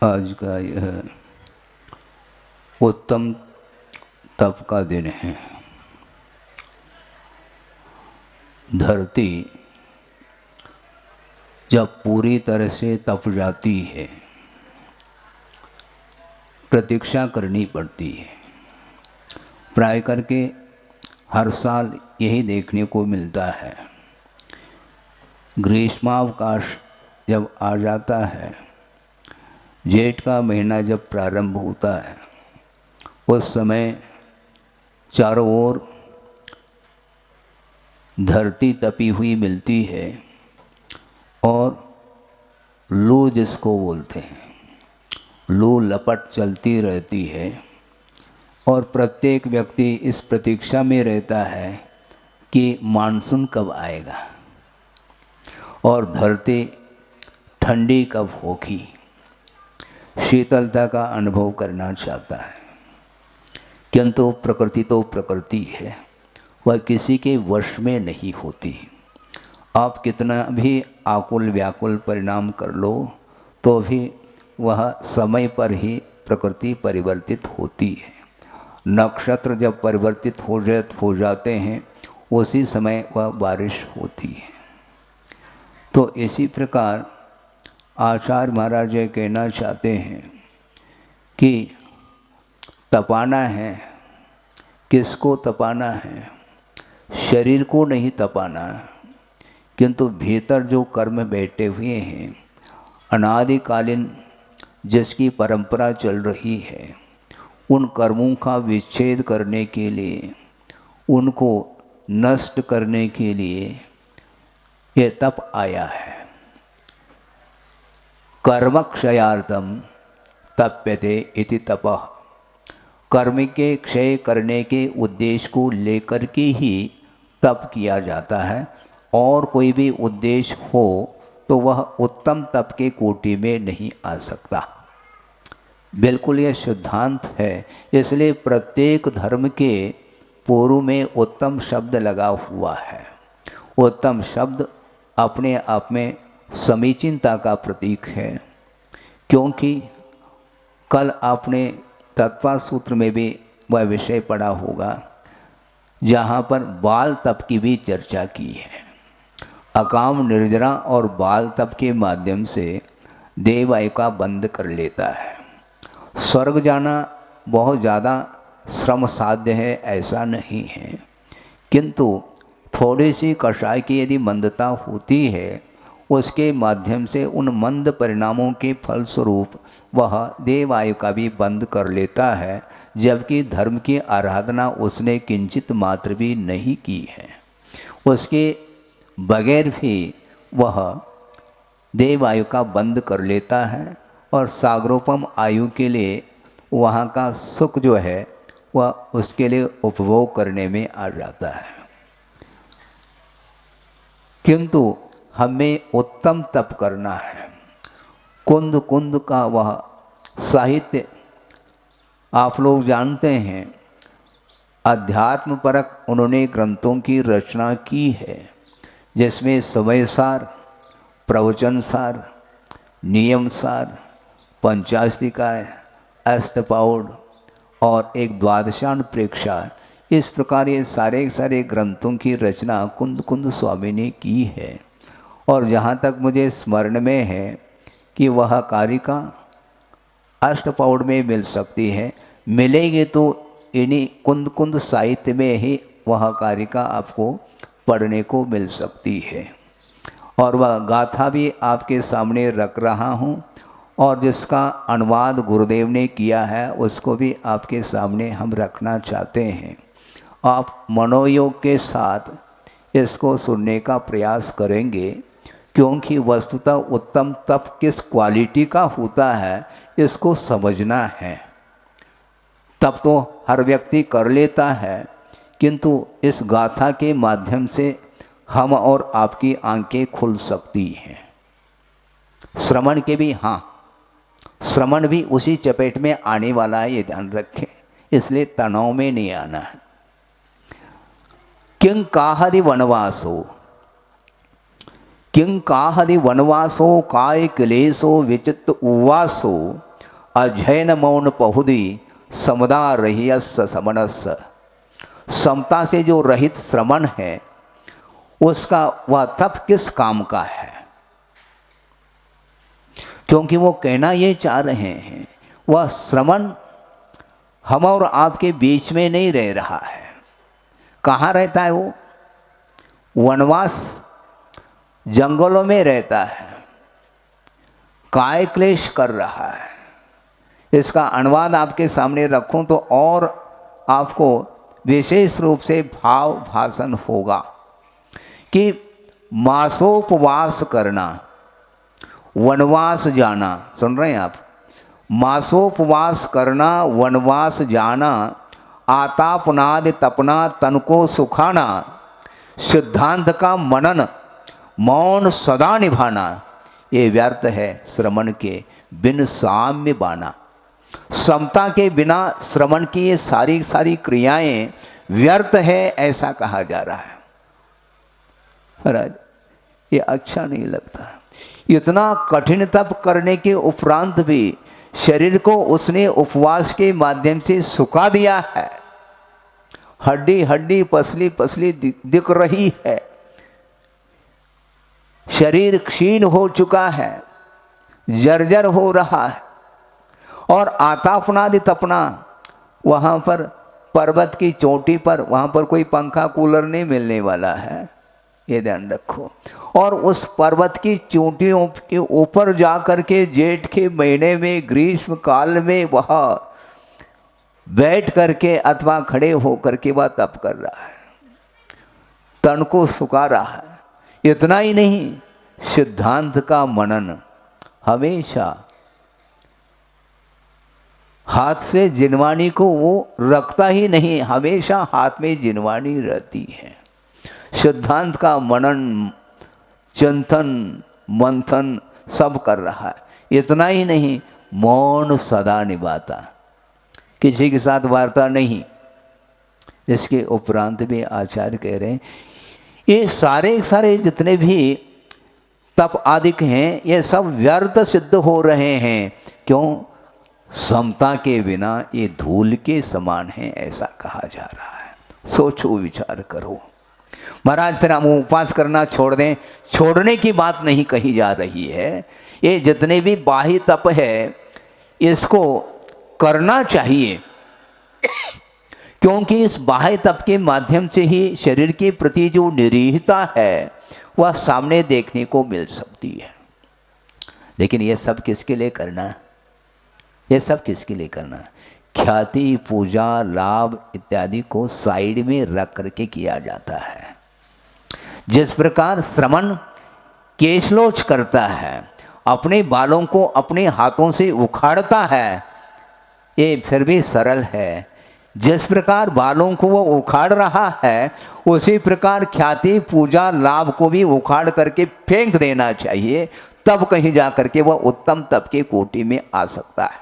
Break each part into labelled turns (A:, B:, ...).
A: आज का यह उत्तम तप का दिन है। धरती जब पूरी तरह से तप जाती है, प्रतीक्षा करनी पड़ती है। प्राय करके हर साल यही देखने को मिलता है। ग्रीष्मावकाश जब आ जाता है, जेठ का महीना जब प्रारंभ होता है, उस समय चारों ओर धरती तपी हुई मिलती है और लू जिसको बोलते हैं, लू लपट चलती रहती है और प्रत्येक व्यक्ति इस प्रतीक्षा में रहता है कि मानसून कब आएगा और धरती ठंडी कब होगी, शीतलता का अनुभव करना चाहता है। किंतु प्रकृति तो प्रकृति है, वह किसी के वश में नहीं होती। आप कितना भी आकुल व्याकुल परिणाम कर लो तो भी वह समय पर ही प्रकृति परिवर्तित होती है। नक्षत्र जब परिवर्तित हो जाते हैं, उसी समय वह बारिश होती है। तो इसी प्रकार आचार्य महाराज ये कहना चाहते हैं कि तपाना है। किसको तपाना है? शरीर को नहीं तपाना, किंतु भीतर जो कर्म बैठे हुए हैं, अनादिकालीन जिसकी परंपरा चल रही है, उन कर्मों का विच्छेद करने के लिए, उनको नष्ट करने के लिए ये तप आया है। कर्मक्षयार्थम तप्यते इति तपः। कर्म के क्षय करने के उद्देश्य को लेकर के ही तप किया जाता है। और कोई भी उद्देश्य हो तो वह उत्तम तप के कोटि में नहीं आ सकता। बिल्कुल यह सिद्धांत है। इसलिए प्रत्येक धर्म के पूर्व में उत्तम शब्द लगा हुआ है। उत्तम शब्द अपने आप में समीचीनता का प्रतीक है, क्योंकि कल आपने तत्व सूत्र में भी वह विषय पढ़ा होगा जहाँ पर बाल तप की भी चर्चा की है। अकाम निर्जरा और बाल तप के माध्यम से देव आयु का बंद कर लेता है। स्वर्ग जाना बहुत ज़्यादा श्रम साध्य है ऐसा नहीं है, किंतु थोड़ी सी कषाय की यदि मंदता होती है, उसके माध्यम से उन मंद परिणामों के फलस्वरूप वह देव आयु का भी बंद कर लेता है, जबकि धर्म की आराधना उसने किंचित मात्र भी नहीं की है। उसके बगैर भी वह देव आयु का बंद कर लेता है और सागरोपम आयु के लिए वहाँ का सुख जो है वह उसके लिए उपभोग करने में आ जाता है। किंतु हमें उत्तम तप करना है। कुंद कुंद का वह साहित्य आप लोग जानते हैं। अध्यात्म परक उन्होंने ग्रंथों की रचना की है, जिसमें समय सार, प्रवचन सार, नियम सार, पंचास्तिकाय, अष्टपाउड और एक द्वादशान प्रेक्षा, इस प्रकार ये सारे ग्रंथों की रचना कुंद कुंद स्वामी ने की है। और जहाँ तक मुझे स्मरण में है कि वह कारिका अष्टपाउड में मिल सकती है। मिलेगी तो इन्हीं कुंद कुंद साहित्य में ही वह कारिका आपको पढ़ने को मिल सकती है। और वह गाथा भी आपके सामने रख रहा हूँ, और जिसका अनुवाद गुरुदेव ने किया है उसको भी आपके सामने हम रखना चाहते हैं। आप मनोयोग के साथ इसको सुनने का प्रयास करेंगे, क्योंकि वस्तुतः उत्तम तप किस क्वालिटी का होता है इसको समझना है। तप तो हर व्यक्ति कर लेता है, किंतु इस गाथा के माध्यम से हम और आपकी आंखें खुल सकती हैं। श्रवण के भी, हाँ, श्रवण भी उसी चपेट में आने वाला है, ये ध्यान रखें। इसलिए तनाव में नहीं आना है। किं काहदि वनवासो, किं काहदि वनवासो काय क्लेशो विचित्त उवासो अध्ययन मौन पहुदी समदा रहियस समनस। समता से जो रहित श्रमण है उसका वह तप किस काम का है? क्योंकि वो कहना ये चाह रहे हैं वह श्रमण हम और आपके बीच में नहीं रह रहा है। कहाँ रहता है वो? वनवास जंगलों में रहता है, काय क्लेश कर रहा है। इसका अनुवाद आपके सामने रखूं तो और आपको विशेष रूप से भाव भाषण होगा कि मासोपवास करना, वनवास जाना। सुन रहे हैं आप? मासोपवास करना, वनवास जाना, आतापनाद तपना, तन को सुखाना, सिद्धांत का मनन, मौन सदा निभाना, ये व्यर्थ है श्रमण के बिन साम्य बाना। समता के बिना श्रमण की ये सारी सारी क्रियाएं व्यर्थ है, ऐसा कहा जा रहा है। महाराज ये अच्छा नहीं लगता। इतना कठिन तप करने के उपरांत भी शरीर को उसने उपवास के माध्यम से सुखा दिया है। हड्डी हड्डी पसली पसली दिख रही है, शरीर क्षीण हो चुका है, जर्जर हो रहा है। और आतापनादि तपना, वहाँ पर पर्वत की चोटी पर वहाँ पर कोई पंखा कूलर नहीं मिलने वाला है, ये ध्यान रखो। और उस पर्वत की चोटियों के ऊपर जा कर के जेठ के महीने में ग्रीष्म काल में वह बैठ करके अथवा खड़े हो करके वह तप कर रहा है, तन को सुखा रहा है। इतना ही नहीं, सिद्धांत का मनन हमेशा हाथ से जिनवानी को वो रखता ही नहीं, हमेशा हाथ में जिनवानी रहती है। सिद्धांत का मनन चिंतन मंथन सब कर रहा है। इतना ही नहीं, मौन सदा निभाता, किसी के साथ वार्ता नहीं। इसके उपरांत भी आचार्य कह रहे हैं ये सारे जितने भी तप आदिक हैं ये सब व्यर्थ सिद्ध हो रहे हैं। क्यों? समता के बिना ये धूल के समान है, ऐसा कहा जा रहा है। सोचो, विचार करो। महाराज फिर हम उपवास करना छोड़ दें, छोड़ने की बात नहीं कही जा रही है। ये जितने भी बाह्य तप है इसको करना चाहिए, क्योंकि इस बाह्य तप के माध्यम से ही शरीर के प्रति जो निरीहता है वह सामने देखने को मिल सकती है। लेकिन ये सब किसके लिए करना है? ये सब किसके लिए करना है? ख्याति, पूजा, लाभ इत्यादि को साइड में रख करके किया जाता है। जिस प्रकार श्रमण केशलोच करता है, अपने बालों को अपने हाथों से उखाड़ता है, ये फिर भी सरल है। जिस प्रकार बालों को वो उखाड़ रहा है उसी प्रकार ख्याति, पूजा, लाभ को भी उखाड़ करके फेंक देना चाहिए, तब कहीं जा करके वह उत्तम तप के कोटि में आ सकता है।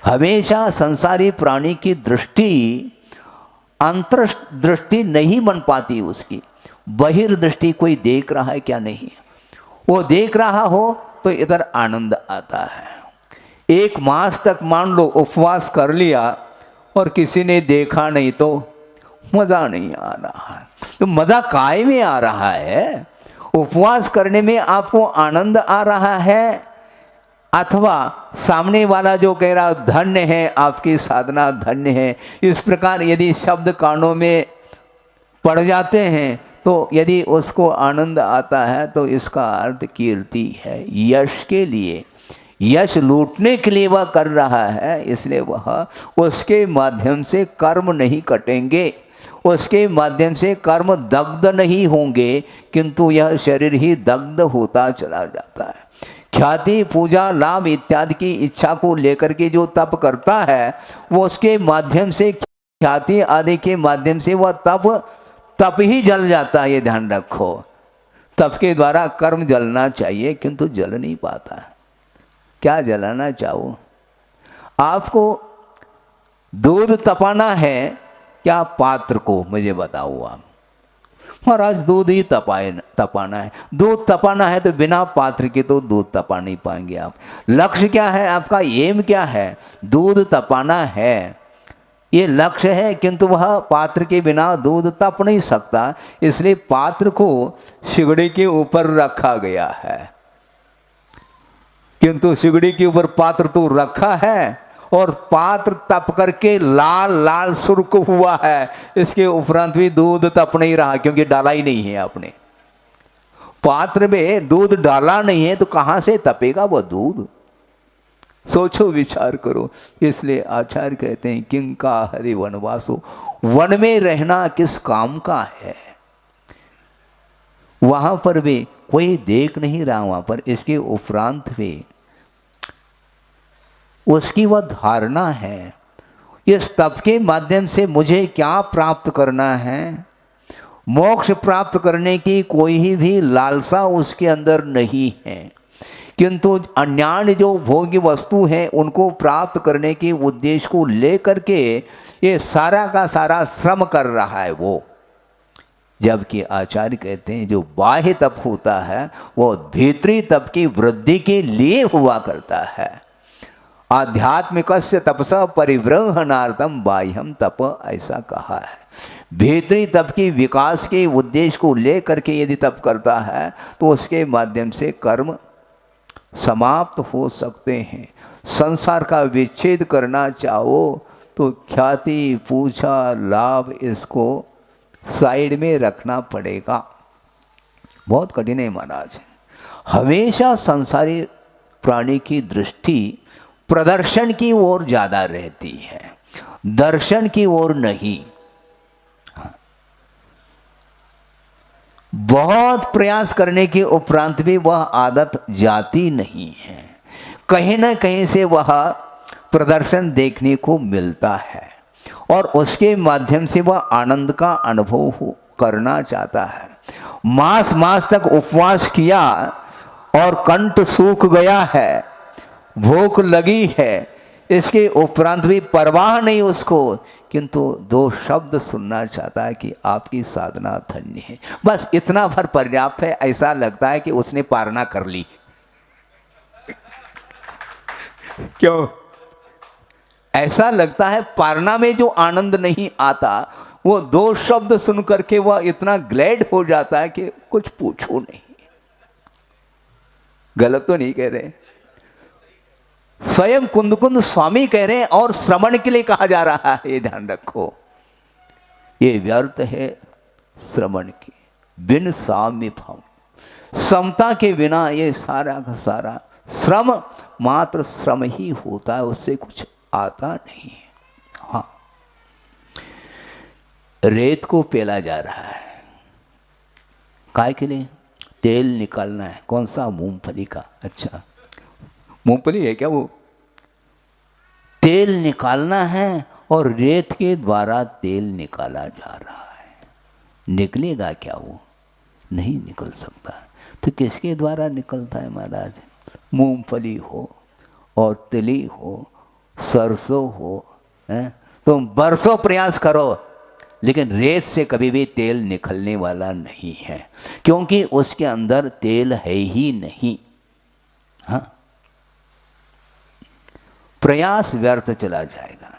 A: हमेशा संसारी प्राणी की दृष्टि अंतर्दृष्टि नहीं बन पाती उसकी। बहिर्दृष्टि कोई देख रहा है क्या? नहीं। वो देख रहा हो तो इधर आनंद आता है। एक मास तक मान लो उपवास कर लिया और किसी ने देखा नहीं तो मज़ा नहीं आ रहा है। तो मज़ा काय में आ रहा है? उपवास करने में आपको आनंद आ रहा है अथवा सामने वाला जो कह रहा धन्य है, आपकी साधना धन्य है। इस प्रकार यदि शब्द कानों में पड़ जाते हैं तो यदि उसको आनंद आता है तो इसका अर्थ कीर्ति है, यश के लिए, यश लूटने के लिए वह कर रहा है। इसलिए वह उसके माध्यम से कर्म नहीं कटेंगे, उसके माध्यम से कर्म दग्ध नहीं होंगे, किंतु यह शरीर ही दग्ध होता चला जाता है। ख्याति, पूजा, लाभ इत्यादि की इच्छा को लेकर के जो तप करता है वो उसके माध्यम से, ख्याति आदि के माध्यम से वह तप ही जल जाता है। ये ध्यान रखो, तप के द्वारा कर्म जलना चाहिए किंतु जल नहीं पाता। क्या जलाना चाहो? आपको दूध तपाना है क्या? पात्र को मुझे बताओ आप। महाराज दूध ही तपाना है। दूध तपाना है तो बिना पात्र के तो दूध तपा नहीं पाएंगे आप। लक्ष्य क्या है आपका, एम क्या है? दूध तपाना है, ये लक्ष्य है, किंतु वह पात्र के बिना दूध तप नहीं सकता, इसलिए पात्र को सिगड़ी के ऊपर रखा गया है। किंतु सिगड़ी के ऊपर पात्र तो रखा है और पात्र तप करके लाल लाल सुर्ख हुआ है, इसके उपरांत भी दूध तप नहीं रहा, क्योंकि डाला ही नहीं है आपने। पात्र में दूध डाला नहीं है तो कहां से तपेगा वह दूध? सोचो, विचार करो। इसलिए आचार्य कहते हैं किं का हरि वनवासो, वन में रहना किस काम का है? वहां पर भी कोई देख नहीं रहा, वहां पर इसके उपरांत भी उसकी वह धारणा है, इस तप के माध्यम से मुझे क्या प्राप्त करना है। मोक्ष प्राप्त करने की कोई भी लालसा उसके अंदर नहीं है, किंतु अन्यान्य जो भोग्य वस्तु हैं उनको प्राप्त करने के उद्देश्य को लेकर के ये सारा का सारा श्रम कर रहा है वो। जबकि आचार्य कहते हैं जो बाह्य तप होता है वो भीतरी तप की वृद्धि के लिए हुआ करता है। आध्यात्मिकस्य तपसा परिव्रहणार्थम बाह्यम तप, ऐसा कहा है। भीतरी तप की विकास के उद्देश्य को लेकर के यदि तप करता है तो उसके माध्यम से कर्म समाप्त हो सकते हैं। संसार का विच्छेद करना चाहो तो ख्याति, पूछा, लाभ, इसको साइड में रखना पड़ेगा। बहुत कठिन है महाराज। हमेशा संसारी प्राणी की दृष्टि प्रदर्शन की ओर ज्यादा रहती है, दर्शन की ओर नहीं। बहुत प्रयास करने के उपरांत भी वह आदत जाती नहीं है, कहीं ना कहीं से वह प्रदर्शन देखने को मिलता है और उसके माध्यम से वह आनंद का अनुभव करना चाहता है। मास मास तक उपवास किया और कंठ सूख गया है, भूख लगी है, इसके उपरांत भी परवाह नहीं उसको, किंतु दो शब्द सुनना चाहता है कि आपकी साधना धन्य है। बस इतना भर पर्याप्त है। ऐसा लगता है कि उसने पारना कर ली। क्यों ऐसा लगता है? पारना में जो आनंद नहीं आता वो दो शब्द सुन करके वह इतना ग्लैड हो जाता है कि कुछ पूछो नहीं। गलत तो नहीं कह रहे, स्वयं कुंद स्वामी कह रहे हैं और श्रवण के लिए कहा जा रहा है। ये ध्यान रखो, ये व्यर्थ है श्रवण की, बिन साम्य भाव, समता के बिना ये सारा का सारा श्रम मात्र श्रम ही होता है, उससे कुछ आता नहीं। हाँ, रेत को पेला जा रहा है, काय के लिए? तेल निकालना है। कौन सा? मूंगफली का। अच्छा, मूंगफली है क्या वो? तेल निकालना है और रेत के द्वारा तेल निकाला जा रहा है। निकलेगा क्या वो? नहीं निकल सकता। तो किसके द्वारा निकलता है महाराज? मूंगफली हो और तिली हो, सरसों हो, तुम बरसों प्रयास करो लेकिन रेत से कभी भी तेल निकलने वाला नहीं है, क्योंकि उसके अंदर तेल है ही नहीं। हाँ, प्रयास व्यर्थ चला जाएगा।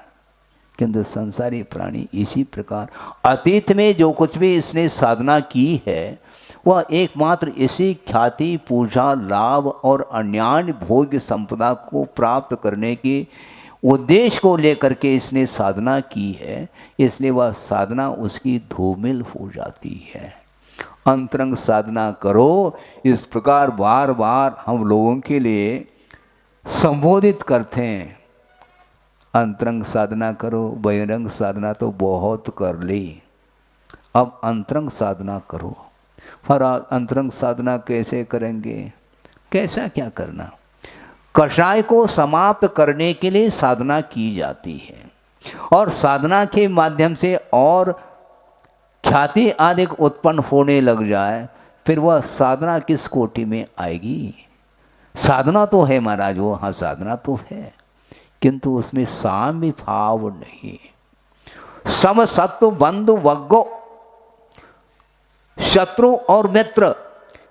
A: किंतु संसारी प्राणी इसी प्रकार अतीत में जो कुछ भी इसने साधना की है वह एकमात्र इसी ख्याति, पूजा, लाभ और अन्यान्य भोग्य संपदा को प्राप्त करने के उद्देश्य को लेकर के इसने साधना की है, इसलिए वह साधना उसकी धूमिल हो जाती है। अंतरंग साधना करो, इस प्रकार बार बार हम लोगों के लिए संबोधित करते हैं। अंतरंग साधना करो, बहिरंग साधना तो बहुत कर ली, अब अंतरंग साधना करो। पर अंतरंग साधना कैसे करेंगे? कैसा क्या करना? कषाय को समाप्त करने के लिए साधना की जाती है और साधना के माध्यम से और ख्याति आदि उत्पन्न होने लग जाए, फिर वह साधना किस कोटि में आएगी? साधना तो है महाराज वो, हाँ साधना तो है, किंतु उसमें साम्य भाव नहीं। सम सत्व बंधु वग्गो, शत्रु और मित्र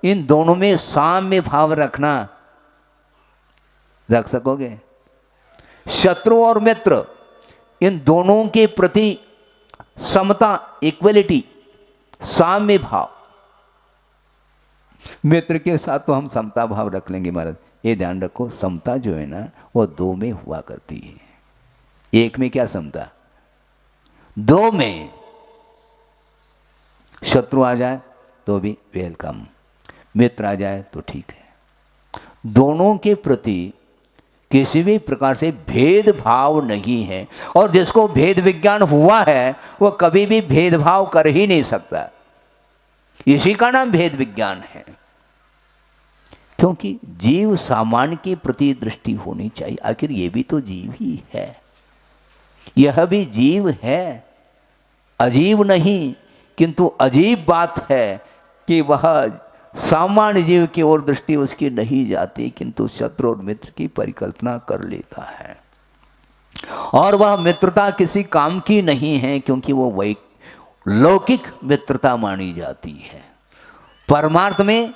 A: इन दोनों में साम्य भाव रखना, रख सकोगे? शत्रु और मित्र इन दोनों के प्रति समता, इक्वलिटी, साम्य भाव। मित्र के साथ तो हम समता भाव रख लेंगे महाराज, ये ध्यान रखो समता जो है ना वो दो में हुआ करती है, एक में क्या समता, दो में। शत्रु आ जाए तो भी वेलकम, मित्र आ जाए तो ठीक है। दोनों के प्रति किसी भी प्रकार से भेदभाव नहीं है, और जिसको भेद विज्ञान हुआ है वो कभी भी भेदभाव कर ही नहीं सकता। इसी का नाम भेद विज्ञान है, क्योंकि जीव सामान्य के प्रति दृष्टि होनी चाहिए। आखिर ये भी तो जीव ही है, यह भी जीव है, अजीब नहीं। किंतु अजीब बात है कि वह सामान्य जीव की ओर दृष्टि उसकी नहीं जाती, किंतु शत्रु और मित्र की परिकल्पना कर लेता है। और वह मित्रता किसी काम की नहीं है, क्योंकि वो लौकिक मित्रता मानी जाती है। परमार्थ में,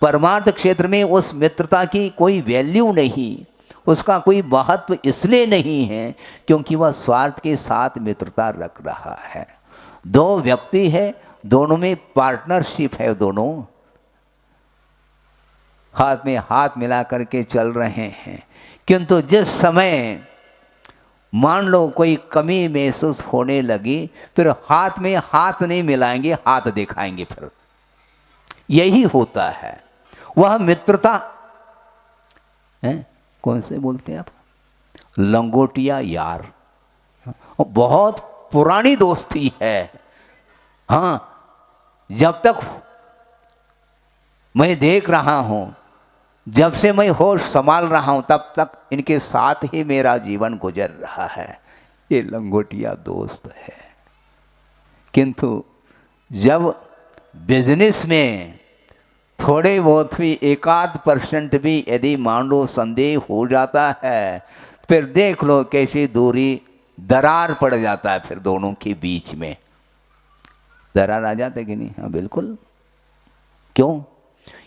A: परमार्थ क्षेत्र में उस मित्रता की कोई वैल्यू नहीं, उसका कोई महत्व इसलिए नहीं है क्योंकि वह स्वार्थ के साथ मित्रता रख रहा है। दो व्यक्ति है, दोनों में पार्टनरशिप है, दोनों हाथ में हाथ मिला करके चल रहे हैं। किंतु जिस समय मान लो कोई कमी महसूस होने लगी, फिर हाथ में हाथ नहीं मिलाएंगे, हाथ दिखाएंगे। फिर यही होता है, वह मित्रता है। कौन से बोलते हैं आप, लंगोटिया यार, बहुत पुरानी दोस्ती है। हाँ, जब तक मैं देख रहा हूं, जब से मैं होश संभाल रहा हूं, तब तक इनके साथ ही मेरा जीवन गुजर रहा है। ये लंगोटिया दोस्त है। किंतु जब बिजनेस में थोड़े बहुत भी 1-8% भी यदि मान लो संदेह हो जाता है, फिर देख लो कैसी दूरी, दरार पड़ जाता है। फिर दोनों के बीच में दरार आ जाता है कि नहीं? हाँ बिल्कुल। क्यों?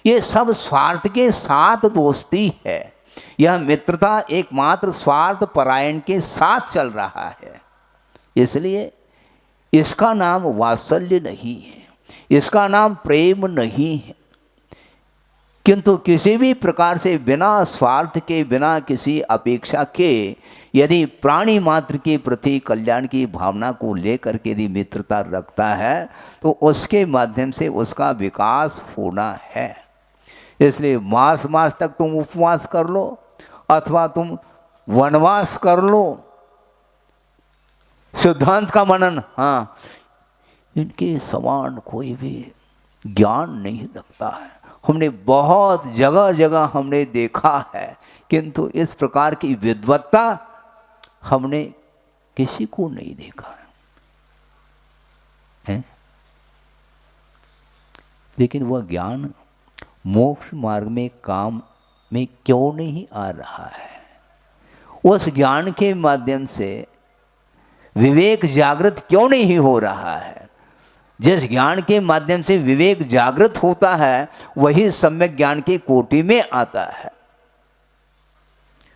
A: ये सब स्वार्थ के साथ दोस्ती है। यह मित्रता एकमात्र स्वार्थ परायण के साथ चल रहा है। इसलिए इसका नाम वात्सल्य नहीं है, इसका नाम प्रेम नहीं है। किंतु किसी भी प्रकार से बिना स्वार्थ के, बिना किसी अपेक्षा के यदि प्राणी मात्र के प्रति कल्याण की भावना को लेकर के यदि मित्रता रखता है, तो उसके माध्यम से उसका विकास होना है। इसलिए मास तक तुम उपवास कर लो अथवा तुम वनवास कर लो, सिद्धांत का मनन, हाँ, इनके समान कोई भी ज्ञान नहीं लगता है। हमने बहुत जगह जगह हमने देखा है, किंतु इस प्रकार की विद्वत्ता हमने किसी को नहीं देखा है। लेकिन वह ज्ञान मोक्ष मार्ग में काम में क्यों नहीं आ रहा है? उस ज्ञान के माध्यम से विवेक जागृत क्यों नहीं हो रहा है? जिस ज्ञान के माध्यम से विवेक जागृत होता है, वही सम्यक ज्ञान की कोटि में आता है।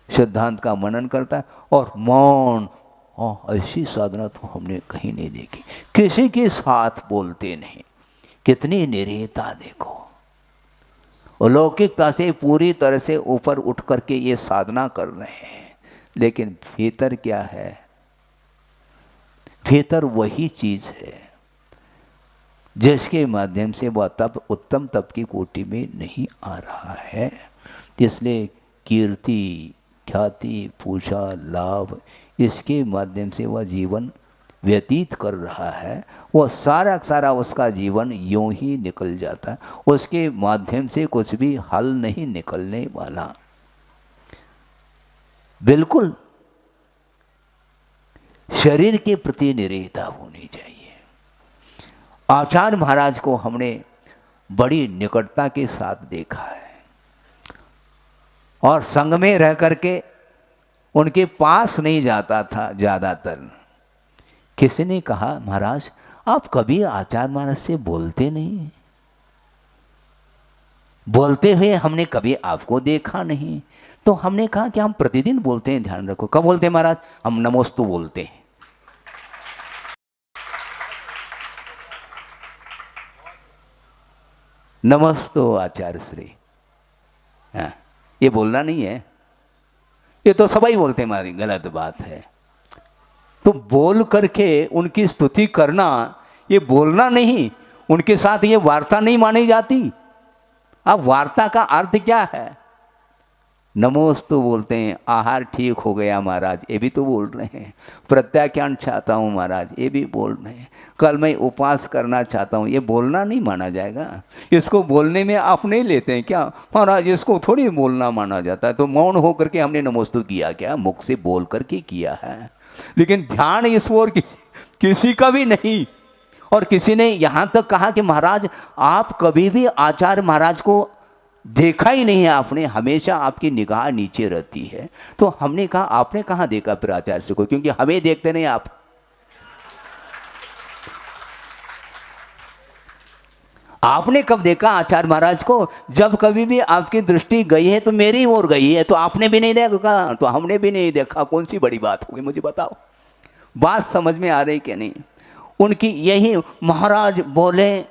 A: सिद्धांत का मनन करता है और मौन, ऐसी साधना तो हमने कहीं नहीं देखी। किसी के साथ बोलते नहीं, कितनी निरीहता देखो। अलौकिकता से पूरी तरह से ऊपर उठ करके ये साधना कर रहे हैं, लेकिन भीतर क्या है? भीतर वही चीज है जिसके माध्यम से वह तप उत्तम तप की कोटि में नहीं आ रहा है। इसलिए कीर्ति, ख्याति, पूजा, लाभ, इसके माध्यम से वह जीवन व्यतीत कर रहा है। वह सारा सारा उसका जीवन यूं ही निकल जाता है, उसके माध्यम से कुछ भी हल नहीं निकलने वाला। बिल्कुल शरीर के प्रति निरीहता होनी चाहिए। आचार्य महाराज को हमने बड़ी निकटता के साथ देखा है, और संग में रह करके उनके पास नहीं जाता था ज़्यादातर। किसी ने कहा, महाराज आप कभी आचार्य महाराज से बोलते नहीं? बोलते हुए हमने कभी आपको देखा नहीं। तो हमने कहा कि हम प्रतिदिन बोलते हैं, ध्यान रखो। कब बोलते हैं महाराज? हम नमोस्तु बोलते हैं। नमस्तो आचार्य श्री। हाँ, ये बोलना नहीं है, ये तो सभी बोलते हैं, हमारी गलत बात है। तो बोल करके उनकी स्तुति करना ये बोलना नहीं, उनके साथ ये वार्ता नहीं मानी जाती। अब वार्ता का अर्थ क्या है? नमोस्तु बोलते हैं, आहार ठीक हो गया महाराज, ये भी तो बोल रहे हैं। प्रत्याख्यान चाहता हूँ महाराज, ये भी बोल रहे हैं। कल मैं उपवास करना चाहता हूँ, ये बोलना नहीं माना जाएगा। इसको बोलने में आप नहीं लेते हैं क्या महाराज? इसको थोड़ी बोलना माना जाता है। तो मौन होकर के हमने नमोस्तु किया क्या? मुख से बोल करके किया है, लेकिन ध्यान इस ओर किसी का भी नहीं। और किसी ने यहाँ तक कहा कि महाराज आप कभी भी आचार्य महाराज को देखा ही नहीं है आपने, हमेशा आपकी निगाह नीचे रहती है। तो हमने कहा आपने कहाँ देखा फिर आचार्य से को? क्योंकि हमें देखते नहीं आप। आपने कब देखा आचार्य महाराज को? जब कभी भी आपकी दृष्टि गई है तो मेरी ओर गई है, तो आपने भी नहीं देखा, तो हमने भी नहीं देखा। कौन सी बड़ी बात होगी, मुझे बताओ। बात समझ में आ रही कि नहीं? उनकी यही, महाराज बोले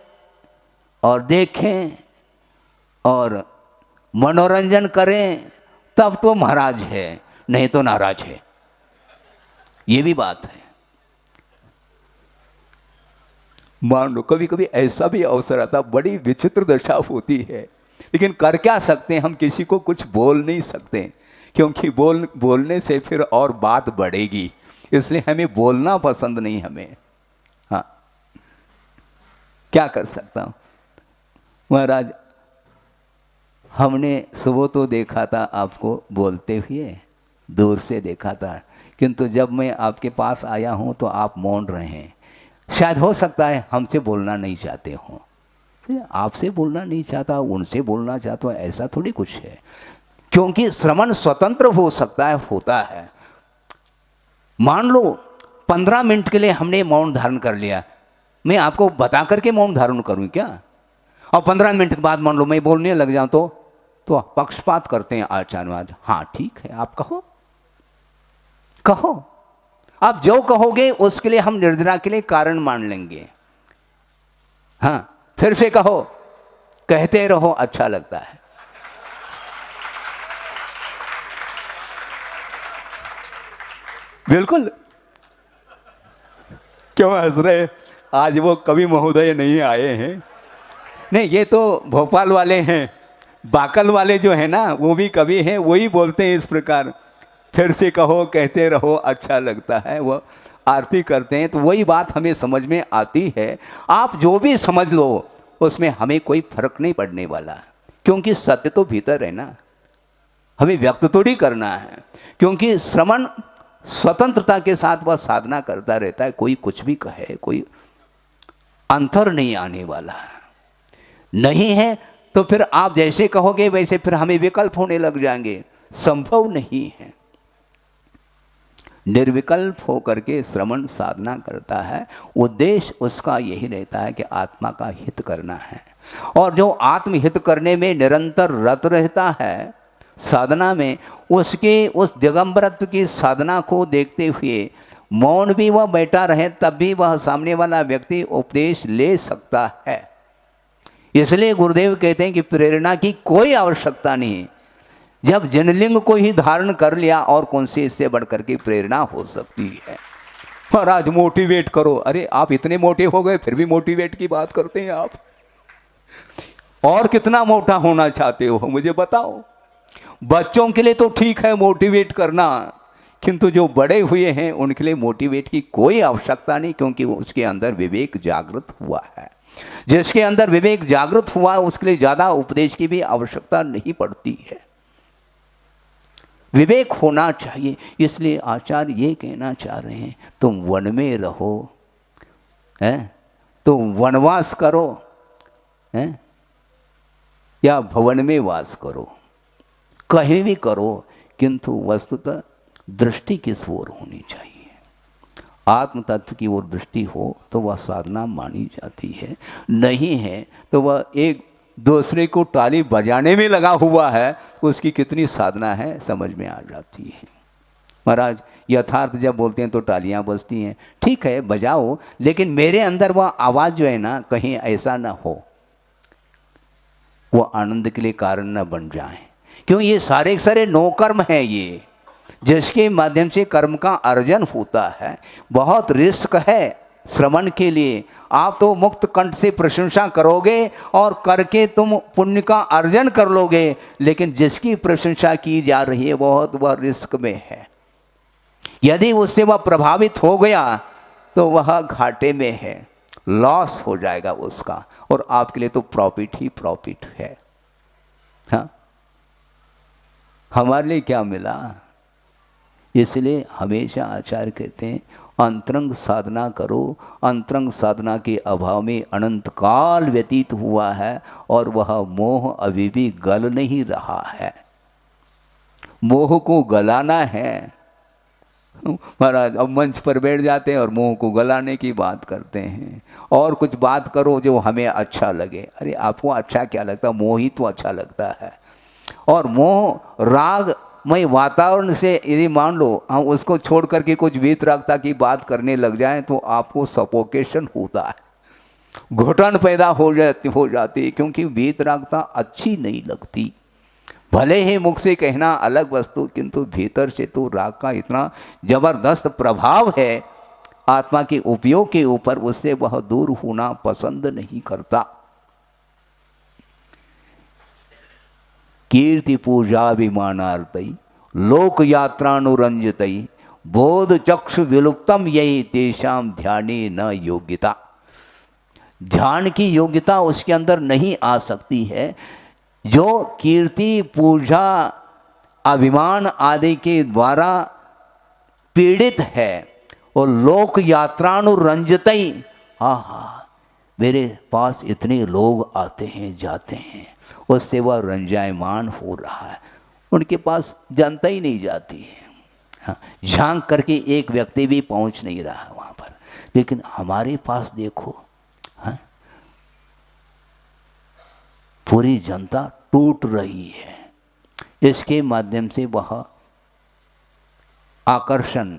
A: और देखें और मनोरंजन करें तब तो महाराज है, नहीं तो नाराज है। ये भी बात है। मान लो कभी कभी ऐसा भी अवसर आता, बड़ी विचित्र दशा होती है, लेकिन कर क्या सकते हैं? हम किसी को कुछ बोल नहीं सकते, क्योंकि बोलने से फिर और बात बढ़ेगी, इसलिए हमें बोलना पसंद नहीं हमें। हाँ, क्या कर सकता हूँ महाराज? हमने सुबह तो देखा था आपको बोलते हुए, दूर से देखा था, किंतु जब मैं आपके पास आया हूँ तो आप मौन रहे हैं। शायद हो सकता है हमसे बोलना नहीं चाहते हों। आपसे बोलना नहीं चाहता, उनसे बोलना चाहता हूँ, ऐसा थोड़ी कुछ है। क्योंकि श्रवण स्वतंत्र हो सकता है, होता है। मान लो 15 मिनट के लिए हमने मौन धारण कर लिया, मैं आपको बता करके मौन धारण करूँ क्या? और 15 मिनट के बाद मान लो मैं बोलने लग जाऊँ तो पक्षपात करते हैं आचार्य महाराज। हाँ ठीक है, आप कहो, कहो, आप जो कहोगे उसके लिए हम निर्जरा के लिए कारण मान लेंगे। हाँ, फिर से कहो, कहते रहो, अच्छा लगता है। बिल्कुल। क्यों हंस रहे? आज वो कवि महोदय नहीं आए हैं। नहीं, ये तो भोपाल वाले हैं। बाकल वाले जो है ना, वो भी कवि हैं, वही बोलते हैं इस प्रकार, फिर से कहो, कहते रहो, अच्छा लगता है। वो आरती करते हैं तो वही बात हमें समझ में आती है। आप जो भी समझ लो उसमें हमें कोई फर्क नहीं पड़ने वाला, क्योंकि सत्य तो भीतर है ना, हमें व्यक्त तो नहीं करना है। क्योंकि श्रवण स्वतंत्रता के साथ वह साधना करता रहता है, कोई कुछ भी कहे, कोई अंतर नहीं आने वाला नहीं है। तो फिर आप जैसे कहोगे वैसे फिर हमें विकल्प होने लग जाएंगे, संभव नहीं है। निर्विकल्प होकर के श्रवण साधना करता है, उद्देश्य उसका यही रहता है कि आत्मा का हित करना है। और जो आत्महित करने में निरंतर रत रहता है साधना में, उसके उस दिगंबरत्व की साधना को देखते हुए मौन भी वह बैठा रहे तब भी वह सामने वाला व्यक्ति उपदेश ले सकता है। इसलिए गुरुदेव कहते हैं कि प्रेरणा की कोई आवश्यकता नहीं। जब जनलिंग को ही धारण कर लिया और कौन सी इससे बढ़कर के प्रेरणा हो सकती है। महाराज मोटिवेट करो, अरे आप इतने मोटे हो गए फिर भी मोटिवेट की बात करते हैं आप। और कितना मोटा होना चाहते हो मुझे बताओ। बच्चों के लिए तो ठीक है मोटिवेट करना, किंतु जो बड़े हुए हैं उनके लिए मोटिवेट की कोई आवश्यकता नहीं, क्योंकि उसके अंदर विवेक जागृत हुआ है। जिसके अंदर विवेक जागृत हुआ उसके लिए ज़्यादा उपदेश की भी आवश्यकता नहीं पड़ती है। विवेक होना चाहिए। इसलिए आचार्य ये कहना चाह रहे हैं, तुम वन में रहो, हैं, तुम वनवास करो, हैं, या भवन में वास करो, कहीं भी करो, किंतु वस्तुतः दृष्टि किस ओर होनी चाहिए? आत्म तत्व की ओर दृष्टि हो तो वह साधना मानी जाती है, नहीं है तो वह एक दूसरे को ताली बजाने में लगा हुआ है, उसकी कितनी साधना है समझ में आ जाती है। महाराज यथार्थ जब बोलते हैं तो तालियां बजती हैं, ठीक है बजाओ, लेकिन मेरे अंदर वह आवाज़ जो है ना, कहीं ऐसा ना हो वो आनंद के लिए कारण न बन जाए। क्यों? ये सारे सारे नौकर्म हैं ये, जिसके माध्यम से कर्म का अर्जन होता है। बहुत रिस्क है श्रवण के लिए। आप तो मुक्त कंठ से प्रशंसा करोगे और करके तुम पुण्य का अर्जन कर लोगे, लेकिन जिसकी प्रशंसा की जा रही है बहुत वह रिस्क में है। यदि उससे वह प्रभावित हो गया तो वह घाटे में है, लॉस हो जाएगा उसका, और आपके लिए तो प्रॉफिट ही प्रॉफिट है। हाँ, हमारे लिए क्या मिला? इसलिए हमेशा आचार्य कहते हैं अंतरंग साधना करो। अंतरंग साधना के अभाव में अनंत काल व्यतीत हुआ है और वह मोह अभी भी गल नहीं रहा है। मोह को गलाना है। महाराज अब मंच पर बैठ जाते हैं और मोह को गलाने की बात करते हैं, और कुछ बात करो जो हमें अच्छा लगे। अरे आपको अच्छा क्या लगता? मोह ही तो अच्छा लगता है। और मोह रागमय वातावरण से यदि मान लो हम उसको छोड़ करके कुछ वीतरागता की बात करने लग जाएं तो आपको सफोकेशन होता है, घुटन पैदा हो जाती है, क्योंकि वीतरागता अच्छी नहीं लगती। भले ही मुख से कहना अलग वस्तु, किंतु भीतर से तो राग का इतना जबरदस्त प्रभाव है आत्मा के उपयोग के ऊपर, उससे वह दूर होना पसंद नहीं करता। कीर्ति पूजा विमानार्थई लोक यात्रानुरंजतई बोध चक्षु विलुप्तम यही तेषाम ध्याने न योग्यता। ध्यान की योग्यता उसके अंदर नहीं आ सकती है। जो कीर्ति पूजा अभिमान आदि के द्वारा पीड़ित है और लोक यात्रानुरंजतई, हाँ मेरे पास इतने लोग आते हैं जाते हैं, उससे वह रंजायमान हो रहा है, उनके पास जनता ही नहीं जाती है। हाँ, झांक करके एक व्यक्ति भी पहुंच नहीं रहा है वहाँ पर, लेकिन हमारे पास देखो, हाँ, पूरी जनता टूट रही है। इसके माध्यम से वह आकर्षण,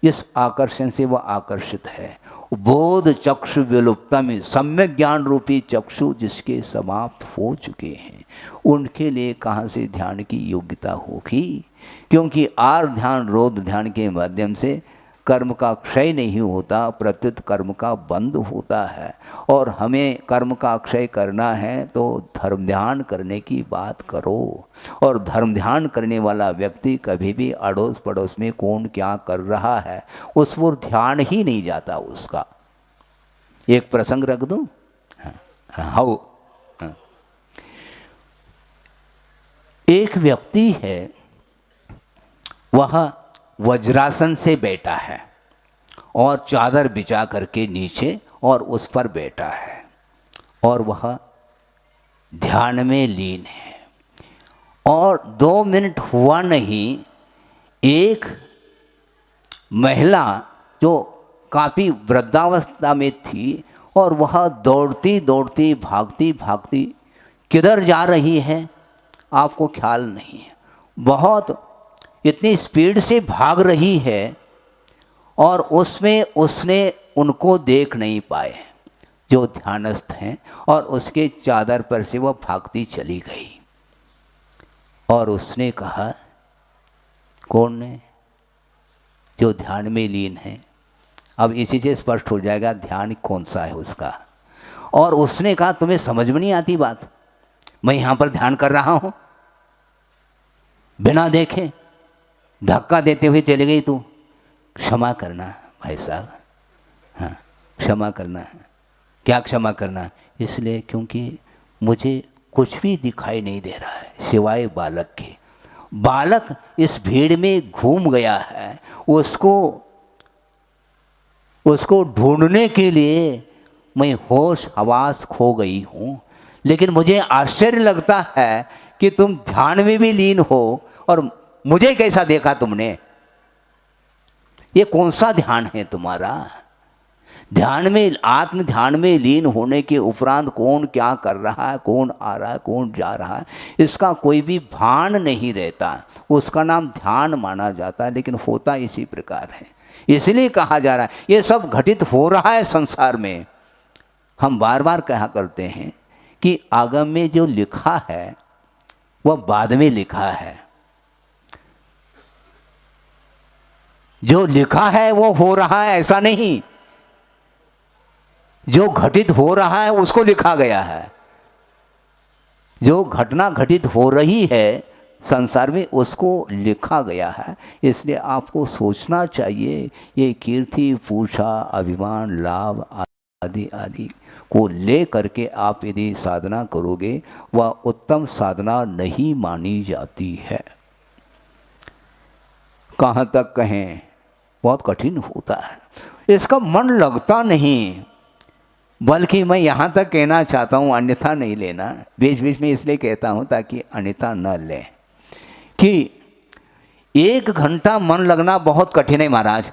A: इस आकर्षण से वह आकर्षित है। बोध चक्षु विलुप्तम, सम्यक ज्ञान रूपी चक्षु जिसके समाप्त हो चुके हैं, उनके लिए कहाँ से ध्यान की योग्यता होगी? क्योंकि आर ध्यान रोध ध्यान के माध्यम से कर्म का क्षय नहीं होता, प्रत्युत कर्म का बंध होता है। और हमें कर्म का क्षय करना है तो धर्म ध्यान करने की बात करो। और धर्म ध्यान करने वाला व्यक्ति कभी भी अड़ोस पड़ोस में कौन क्या कर रहा है उस पर ध्यान ही नहीं जाता उसका। एक प्रसंग रख दूं? हाँ, एक व्यक्ति है, वह वज्रासन से बैठा है और चादर बिछा करके नीचे और उस पर बैठा है और वह ध्यान में लीन है। और 2 मिनट हुआ नहीं, एक महिला जो काफ़ी वृद्धावस्था में थी और वह दौड़ती दौड़ती भागती भागती किधर जा रही है आपको ख्याल नहीं है। बहुत इतनी स्पीड से भाग रही है और उसमें उसने उनको देख नहीं पाए जो ध्यानस्थ हैं, और उसके चादर पर से वह भागती चली गई। और उसने कहा, कौन है? जो ध्यान में लीन है। अब इसी से स्पष्ट हो जाएगा ध्यान कौन सा है उसका। और उसने कहा, तुम्हें समझ में नहीं आती बात? मैं यहाँ पर ध्यान कर रहा हूँ, बिना देखे धक्का देते हुए चली गई तू। क्षमा करना भाई साहब, हाँ क्षमा करना है। क्या क्षमा करना? इसलिए क्योंकि मुझे कुछ भी दिखाई नहीं दे रहा है सिवाय बालक के। बालक इस भीड़ में घूम गया है, उसको ढूंढने के लिए मैं होश हवास खो गई हूँ। लेकिन मुझे आश्चर्य लगता है कि तुम ध्यान में भी लीन हो और मुझे कैसा देखा तुमने? ये कौन सा ध्यान है तुम्हारा? ध्यान में, आत्म ध्यान में लीन होने के उपरांत कौन क्या कर रहा है, कौन आ रहा है, कौन जा रहा है, इसका कोई भी भान नहीं रहता। उसका नाम ध्यान माना जाता है, लेकिन होता इसी प्रकार है। इसलिए कहा जा रहा है ये सब घटित हो रहा है संसार में। हम बार बार कहा करते हैं कि आगम में जो लिखा है वह बाद में लिखा है, जो लिखा है वो हो रहा है ऐसा नहीं, जो घटित हो रहा है उसको लिखा गया है। जो घटना घटित हो रही है संसार में उसको लिखा गया है। इसलिए आपको सोचना चाहिए, ये कीर्ति, पूछा, अभिमान, लाभ आदि आदि को ले करके आप यदि साधना करोगे वह उत्तम साधना नहीं मानी जाती है। कहाँ तक कहें, बहुत कठिन होता है, इसका मन लगता नहीं। बल्कि मैं यहाँ तक कहना चाहता हूँ, अन्यथा नहीं लेना, बीच बीच में इसलिए कहता हूँ ताकि अन्यथा न लें, कि 1 घंटा मन लगना बहुत कठिन है महाराज।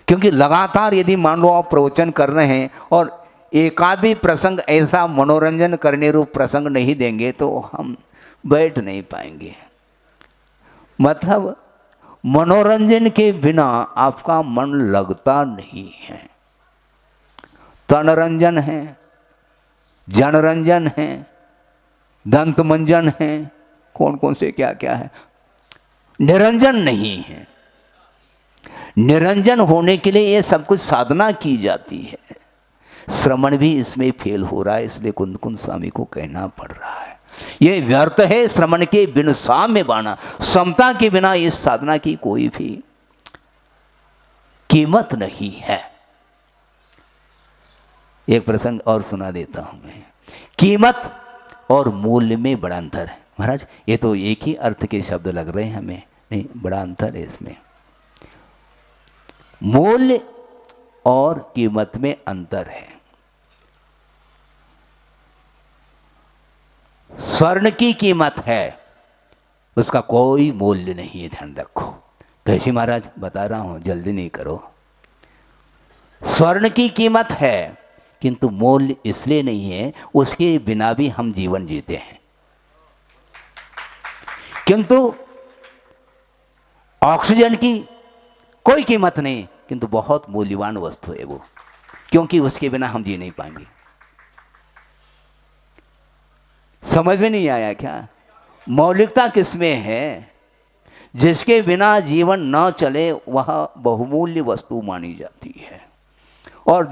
A: क्योंकि लगातार यदि मान लो आप प्रवचन कर रहे हैं और एकाध भी प्रसंग ऐसा मनोरंजन करने रूप प्रसंग नहीं देंगे तो हम बैठ नहीं पाएंगे। मतलब मनोरंजन के बिना आपका मन लगता नहीं है। तनरंजन है, जनरंजन है, दंतमंजन है, कौन कौन से क्या क्या है, निरंजन नहीं है। निरंजन होने के लिए ये सब कुछ साधना की जाती है। श्रवण भी इसमें फेल हो रहा है, इसलिए कुंद कुंद स्वामी को कहना पड़ रहा है ये व्यर्थ है श्रवण के बिन साम्य बाना। समता के बिना इस साधना की कोई भी कीमत नहीं है। एक प्रसंग और सुना देता हूं मैं। कीमत और मूल्य में बड़ा अंतर है महाराज। ये तो एक ही अर्थ के शब्द लग रहे हैं हमें, नहीं बड़ा अंतर है इसमें। मूल्य और कीमत में अंतर है। स्वर्ण की कीमत है, उसका कोई मूल्य नहीं है, ध्यान रखो। कैसे महाराज, बता रहा हूं, जल्दी नहीं करो। स्वर्ण की कीमत है किंतु मूल्य इसलिए नहीं है, उसके बिना भी हम जीवन जीते हैं। किंतु ऑक्सीजन की कोई कीमत नहीं, किंतु बहुत मूल्यवान वस्तु है वो, क्योंकि उसके बिना हम जी नहीं पाएंगे। समझ में नहीं आया क्या? मौलिकता किसमें है? जिसके बिना जीवन न चले वह बहुमूल्य वस्तु मानी जाती है, और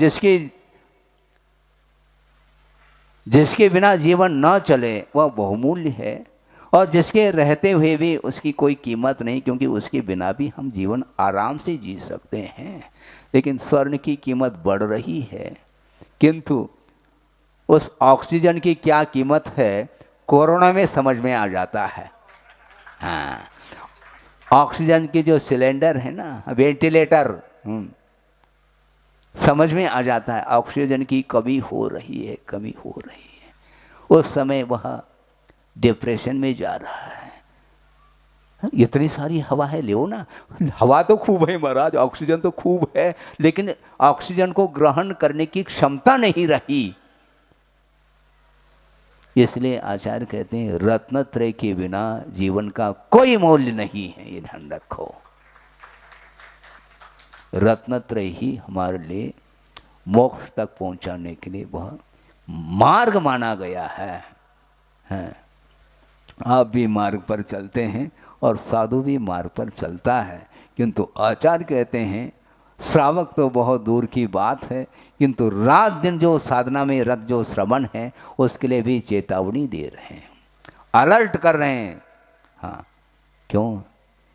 A: जिसके बिना जीवन न चले वह बहुमूल्य है, और जिसके रहते हुए भी उसकी कोई कीमत नहीं, क्योंकि उसके बिना भी हम जीवन आराम से जी सकते हैं। लेकिन स्वर्ण की कीमत बढ़ रही है, किंतु उस ऑक्सीजन की क्या कीमत है कोरोना में समझ में आ जाता है। हाँ, ऑक्सीजन के जो सिलेंडर है ना, वेंटिलेटर, समझ में आ जाता है ऑक्सीजन की कमी हो रही है, कमी हो रही है। उस समय वह डिप्रेशन में जा रहा है। इतनी सारी हवा है, ले ना, हवा तो खूब है महाराज, ऑक्सीजन तो खूब है, लेकिन ऑक्सीजन को ग्रहण करने की क्षमता नहीं रही। इसलिए आचार्य कहते हैं रत्नत्रय के बिना जीवन का कोई मूल्य नहीं है, ये ध्यान रखो। रत्नत्रय ही हमारे लिए मोक्ष तक पहुंचाने के लिए वह मार्ग माना गया है। आप भी मार्ग पर चलते हैं और साधु भी मार्ग पर चलता है, किंतु आचार्य कहते हैं श्रावक तो बहुत दूर की बात है, किंतु रात दिन जो साधना में रत जो श्रवण है उसके लिए भी चेतावनी दे रहे हैं, अलर्ट कर रहे हैं। हाँ, क्यों?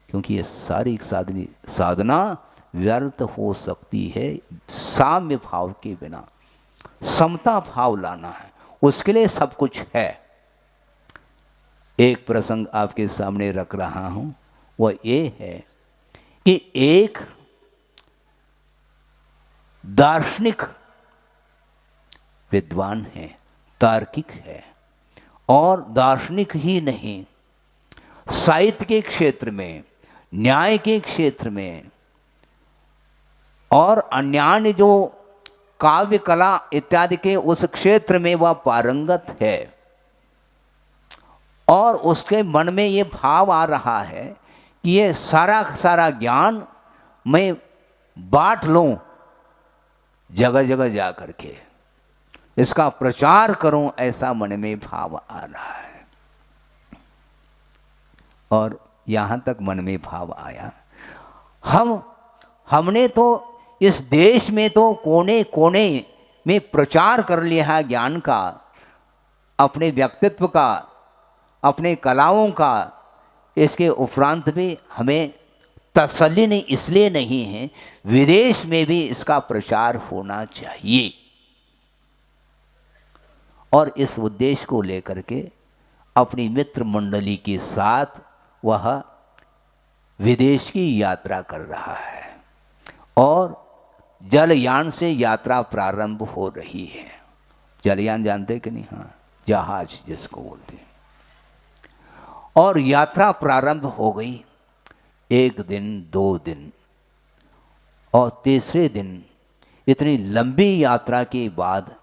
A: क्योंकि ये सारी साधना व्यर्थ हो सकती है साम्य भाव के बिना। समता भाव लाना है, उसके लिए सब कुछ है। एक प्रसंग आपके सामने रख रहा हूं, वह ये है कि एक दार्शनिक विद्वान है, तार्किक है, और दार्शनिक ही नहीं, साहित्य के क्षेत्र में, न्याय के क्षेत्र में और अन्य जो काव्य कला इत्यादि के उस क्षेत्र में वह पारंगत है और उसके मन में ये भाव आ रहा है कि ये सारा सारा ज्ञान मैं बांट लूं, जगह जगह जा करके इसका प्रचार करूं, ऐसा मन में भाव आ रहा है। और यहाँ तक मन में भाव आया, हमने तो इस देश में तो कोने कोने में प्रचार कर लिया है ज्ञान का, अपने व्यक्तित्व का, अपने कलाओं का। इसके उपरांत भी हमें तसल्ली नहीं इसलिए नहीं है, विदेश में भी इसका प्रचार होना चाहिए। और इस उद्देश्य को लेकर के अपनी मित्र मंडली के साथ वह विदेश की यात्रा कर रहा है और जलयान से यात्रा प्रारंभ हो रही है। जलयान जानते कि नहीं? हाँ, जहाज जिसको बोलते हैं। और यात्रा प्रारंभ हो गई। 1 दिन, 2 दिन और तीसरे दिन, इतनी लंबी यात्रा के बाद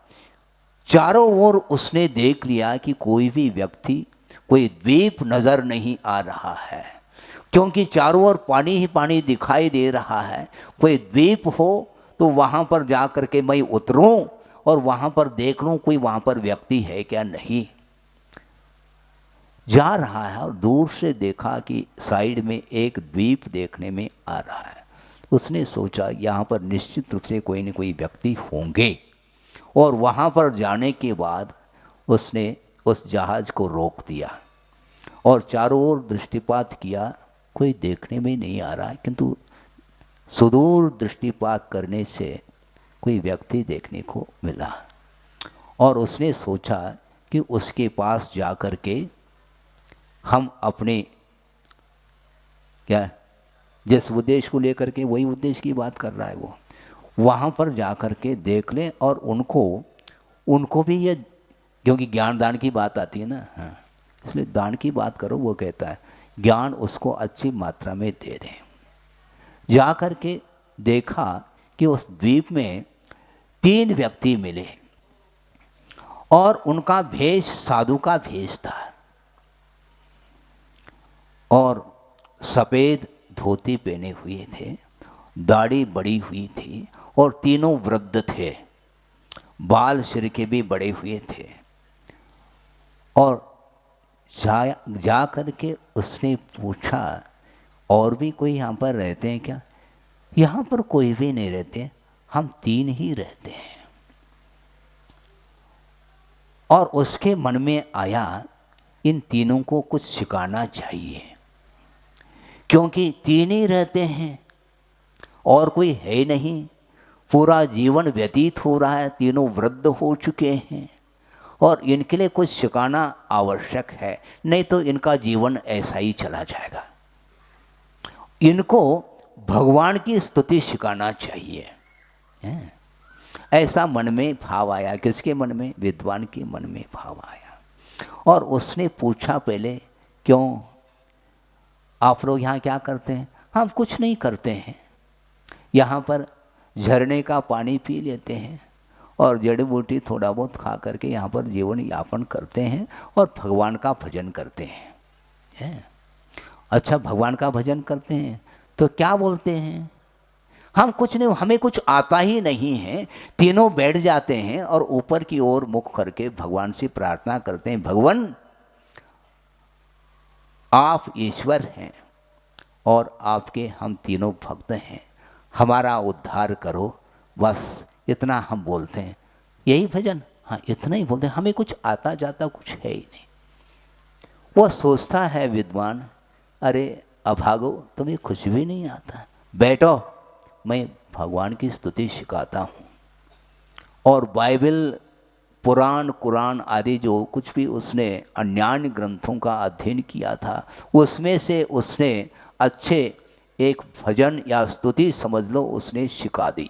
A: चारों ओर उसने देख लिया कि कोई भी व्यक्ति, कोई द्वीप नजर नहीं आ रहा है, क्योंकि चारों ओर पानी ही पानी दिखाई दे रहा है। कोई द्वीप हो तो वहाँ पर जा कर के मैं उतरूं और वहाँ पर देख लूं कोई वहाँ पर व्यक्ति है क्या नहीं। जा रहा है और दूर से देखा कि साइड में एक द्वीप देखने में आ रहा है। उसने सोचा यहाँ पर निश्चित रूप से कोई न कोई व्यक्ति होंगे और वहाँ पर जाने के बाद उसने उस जहाज़ को रोक दिया और चारों ओर दृष्टिपात किया। कोई देखने में नहीं आ रहा है, किंतु सुदूर दृष्टिपात करने से कोई व्यक्ति देखने को मिला और उसने सोचा कि उसके पास जा कर के हम अपने क्या जिस उद्देश्य को लेकर के, वही उद्देश्य की बात कर रहा है वो, वहाँ पर जा कर के देख लें और उनको भी ये, क्योंकि ज्ञान दान की बात आती है ना, हाँ, इसलिए दान की बात करो। वो कहता है ज्ञान उसको अच्छी मात्रा में दे दें। जा कर के देखा कि उस द्वीप में 3 व्यक्ति मिले और उनका भेष साधु का भेष था और सफ़ेद धोती पहने हुए थे, दाढ़ी बड़ी हुई थी और तीनों वृद्ध थे, बाल सिर के भी बड़े हुए थे। और जा कर के उसने पूछा, और भी कोई यहाँ पर रहते हैं क्या? यहाँ पर कोई भी नहीं रहते, हम 3 ही रहते हैं। और उसके मन में आया इन तीनों को कुछ सिखाना चाहिए, क्योंकि 3 ही रहते हैं और कोई है नहीं, पूरा जीवन व्यतीत हो रहा है, तीनों वृद्ध हो चुके हैं और इनके लिए कुछ सिखाना आवश्यक है, नहीं तो इनका जीवन ऐसा ही चला जाएगा। इनको भगवान की स्तुति सिखाना चाहिए। ऐसा मन में भाव आया। किसके मन में? विद्वान के मन में भाव आया। और उसने पूछा पहले, क्यों आप लोग यहाँ क्या करते हैं? हम कुछ नहीं करते हैं, यहाँ पर झरने का पानी पी लेते हैं और जड़ी बूटी थोड़ा बहुत खा करके यहाँ पर जीवन यापन करते हैं और भगवान का भजन करते हैं। अच्छा, भगवान का भजन करते हैं तो क्या बोलते हैं? हम कुछ नहीं, हमें कुछ आता ही नहीं है। तीनों बैठ जाते हैं और ऊपर की ओर मुख करके भगवान से प्रार्थना करते हैं, भगवान आप ईश्वर हैं और आपके हम तीनों भक्त हैं, हमारा उद्धार करो। बस इतना हम बोलते हैं। यही भजन, हाँ इतना ही बोलते हैं, हमें कुछ आता जाता कुछ है ही नहीं। वो सोचता है विद्वान, अरे अभागो, तुम्हें कुछ भी नहीं आता, बैठो मैं भगवान की स्तुति सिखाता हूँ। और बाइबल, पुराण, कुरान आदि जो कुछ भी उसने अन्यान्य ग्रंथों का अध्ययन किया था, उसमें से उसने अच्छे एक भजन या स्तुति समझ लो उसने सिखा दी।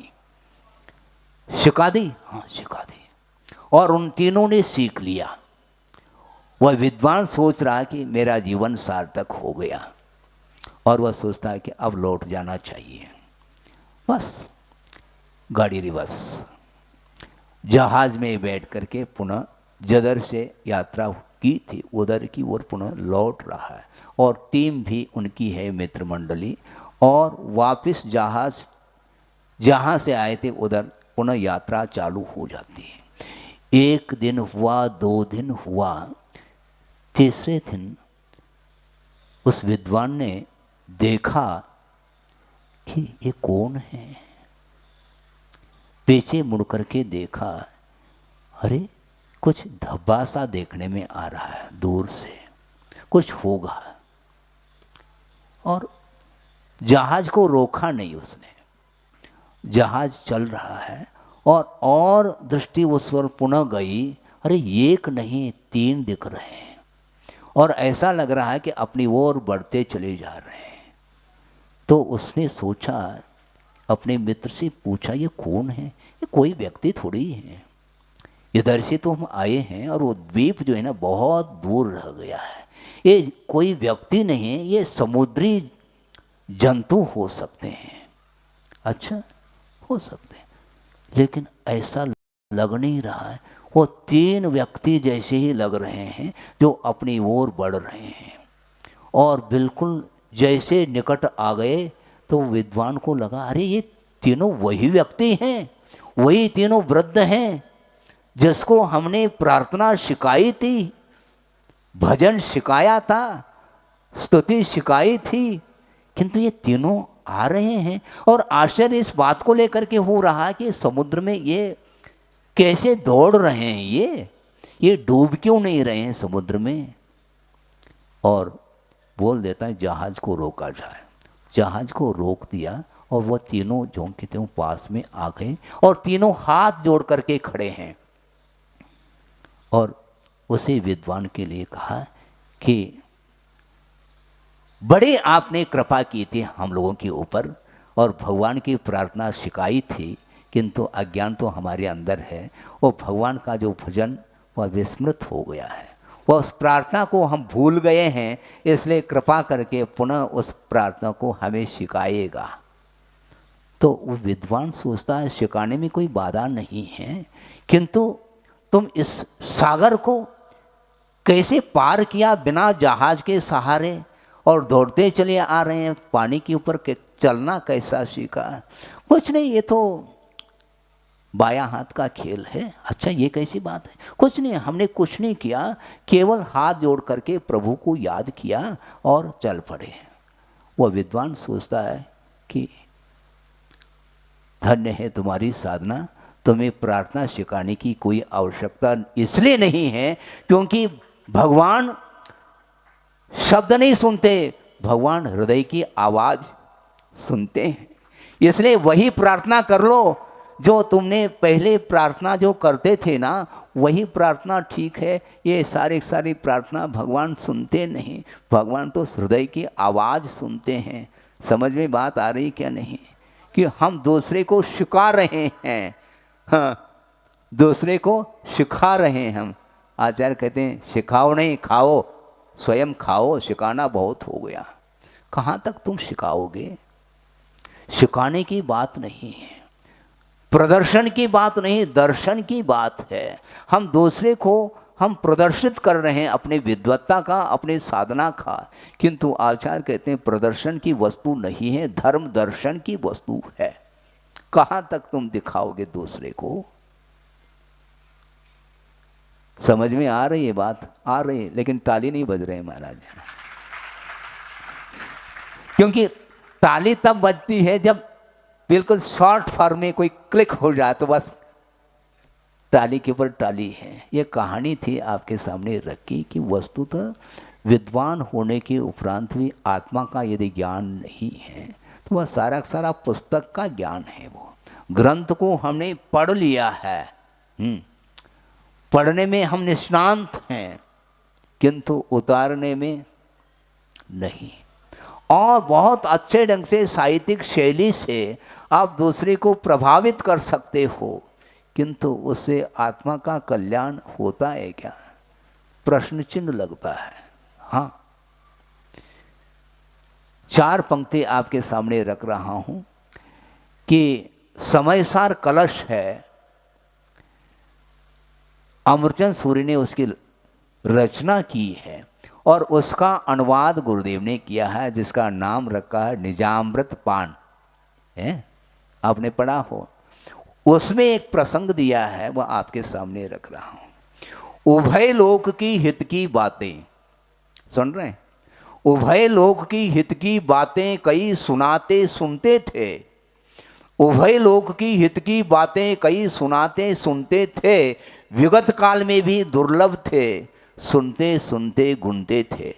A: हाँ सिखा दी। और उन तीनों ने सीख लिया। वह विद्वान सोच रहा कि मेरा जीवन सार्थक हो गया और वह सोचता है कि अब लौट जाना चाहिए। बस गाड़ी रिवर्स। जहाज में बैठ करके पुनः जदर से यात्रा की थी, उधर की ओर पुनः लौट रहा है और टीम भी उनकी है मित्र मंडली, और वापस जहाज जहाँ से आए थे उधर पुनः यात्रा चालू हो जाती है। एक दिन हुआ, 2 दिन हुआ, तीसरे दिन उस विद्वान ने देखा कि ये कौन है। पीछे मुड़ करके देखा, अरे कुछ धब्बा सा देखने में आ रहा है, दूर से कुछ होगा। और जहाज को रोका नहीं उसने, जहाज चल रहा है और दृष्टि उस पर पुनः गई, अरे एक नहीं 3 दिख रहे हैं और ऐसा लग रहा है कि अपनी ओर बढ़ते चले जा रहे हैं। तो उसने सोचा, अपने मित्र से पूछा, ये कौन है? ये कोई व्यक्ति थोड़ी है, इधर से तो हम आए हैं और वो द्वीप जो है ना बहुत दूर रह गया है, ये कोई व्यक्ति नहीं है, ये समुद्री जंतु हो सकते हैं। अच्छा, हो सकते हैं, लेकिन ऐसा लग नहीं रहा है। वो 3 व्यक्ति जैसे ही लग रहे हैं जो अपनी ओर बढ़ रहे हैं, और बिल्कुल जैसे निकट आ गए तो विद्वान को लगा, अरे ये तीनों वही व्यक्ति हैं, वही तीनों वृद्ध हैं जिसको हमने प्रार्थना सिखाई थी, भजन सिखाया था, स्तुति सिखाई थी, किंतु ये तीनों आ रहे हैं। और आश्चर्य इस बात को लेकर के हो रहा कि समुद्र में ये कैसे दौड़ रहे हैं, ये डूब क्यों नहीं रहे हैं समुद्र में। और बोल देता है जहाज को रोका जाए। जहाज को रोक दिया और वह तीनों जो के त्यों पास में आ गए और तीनों हाथ जोड़ करके खड़े हैं, और उसे विद्वान के लिए कहा कि बड़े आपने कृपा की थी हम लोगों के ऊपर और भगवान की प्रार्थना सिखाई थी, किंतु अज्ञान तो हमारे अंदर है, वो भगवान का जो भजन वह विस्मृत हो गया है, वह उस प्रार्थना को हम भूल गए हैं, इसलिए कृपा करके पुनः उस प्रार्थना को हमें सिखाएगा। तो वो विद्वान सोचता है सिखाने में कोई बाधा नहीं है, किंतु तुम इस सागर को कैसे पार किया बिना जहाज के सहारे, और दौड़ते चले आ रहे हैं पानी के ऊपर, के चलना कैसा सीखा? कुछ नहीं, ये तो बायां हाथ का खेल है। अच्छा, ये कैसी बात है? कुछ नहीं, हमने कुछ नहीं किया, केवल हाथ जोड़ करके प्रभु को याद किया और चल पड़े। वह विद्वान सोचता है कि धन्य है तुम्हारी साधना, तुम्हें प्रार्थना सिखाने की कोई आवश्यकता इसलिए नहीं है क्योंकि भगवान शब्द नहीं सुनते, भगवान हृदय की आवाज सुनते हैं। इसलिए वही प्रार्थना कर लो जो तुमने पहले प्रार्थना जो करते थे ना, वही प्रार्थना ठीक है। ये सारी प्रार्थना भगवान सुनते नहीं, भगवान तो हृदय की आवाज़ सुनते हैं। समझ में बात आ रही क्या नहीं? कि हम दूसरे को सिखा रहे हैं, हाँ, दूसरे को सिखा रहे हैं हम। आचार्य कहते हैं सिखाओ नहीं, खाओ, स्वयं खाओ, सिखाना बहुत हो गया। कहाँ तक तुम सिखाओगे? सिखाने की बात नहीं है, प्रदर्शन की बात नहीं, दर्शन की बात है। हम दूसरे को हम प्रदर्शित कर रहे हैं अपने विद्वत्ता का, अपने साधना का, किंतु आचार्य कहते हैं प्रदर्शन की वस्तु नहीं है, धर्म दर्शन की वस्तु है। कहाँ तक तुम दिखाओगे दूसरे को? समझ में आ रही है बात? आ रही है, लेकिन ताली नहीं बज रहे महाराज, क्योंकि ताली तब बजती है जब बिल्कुल शॉर्ट फॉर्म में कोई क्लिक हो जाए तो बस ताली के ऊपर ताली है। ये कहानी थी आपके सामने रखी कि वस्तुतः विद्वान होने के उपरांत भी आत्मा का यदि ज्ञान नहीं है तो वह सारा पुस्तक का ज्ञान है। वो ग्रंथ को हमने पढ़ लिया है, पढ़ने में हम निष्णांत हैं, किंतु उतारने में नहीं। और बहुत अच्छे ढंग से साहित्यिक शैली से आप दूसरे को प्रभावित कर सकते हो, किंतु उससे आत्मा का कल्याण होता है क्या? प्रश्न चिन्ह लगता है। हाँ, 4 पंक्ति आपके सामने रख रहा हूं कि समयसार कलश है, अमरचंद सूर्य ने उसकी रचना की है और उसका अनुवाद गुरुदेव ने किया है, जिसका नाम रखा है निजामृत पान है, आपने पढ़ा हो। उसमें एक प्रसंग दिया है, वह आपके सामने रख रहा हूं। उभय लोक की हित की बातें, सुन रहे हैं? उभय लोक की हित की बातें कई सुनाते सुनते थे, उभय लोक की हित की बातें कई सुनाते सुनते थे, विगत काल में भी दुर्लभ थे, सुनते सुनते गुनते थे।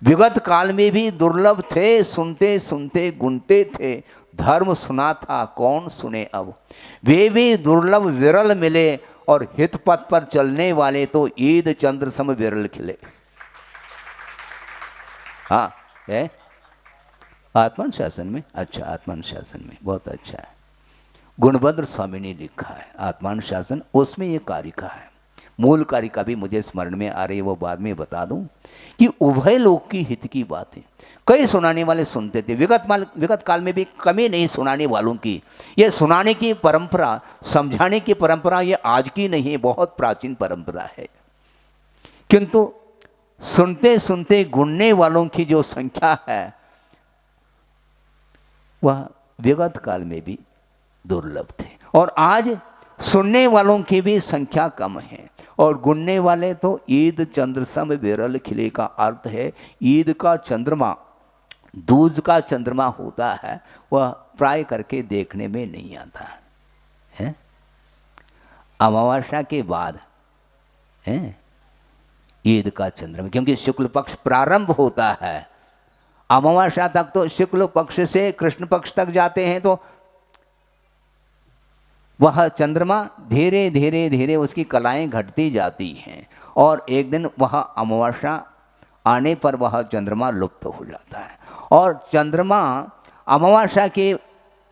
A: विगत काल में भी दुर्लभ थे, सुनते सुनते गुनते थे। धर्म सुना था कौन सुने अब, वे भी दुर्लभ विरल मिले, और हित पथ पर चलने वाले तो ईद चंद्र सम विरल खिले। हाँ है आत्मानुशासन में, अच्छा आत्मानुशासन में बहुत अच्छा है। गुणभद्र स्वामी ने लिखा है आत्मानुशासन, उसमें ये कारिका है। मूल कारिका भी मुझे स्मरण में आ रही है, वो बाद में बता दूं कि उभय लोक की हित की बातें कई सुनाने वाले सुनते थे। विगत काल में भी कमी नहीं सुनाने वालों की। ये सुनाने की परंपरा, समझाने की परंपरा ये आज की नहीं है, बहुत प्राचीन परंपरा है। किंतु सुनते सुनते गुणने वालों की जो संख्या है वह विगत काल में भी दुर्लभ थे, और आज सुनने वालों की भी संख्या कम है, और गुणने वाले तो ईद चंद्र सम विरल खिले का अर्थ है ईद का चंद्रमा, दूज का चंद्रमा होता है, वह प्राय करके देखने में नहीं आता है। अमावस्या के बाद है ईद का चंद्रमा, क्योंकि शुक्ल पक्ष प्रारंभ होता है। अमावस्या तक तो शुक्ल पक्ष से कृष्ण पक्ष तक जाते हैं, तो वह चंद्रमा धीरे धीरे धीरे उसकी कलाएं घटती जाती हैं, और एक दिन वह अमावस्या आने पर वह चंद्रमा लुप्त हो जाता है। और चंद्रमा अमावस्या के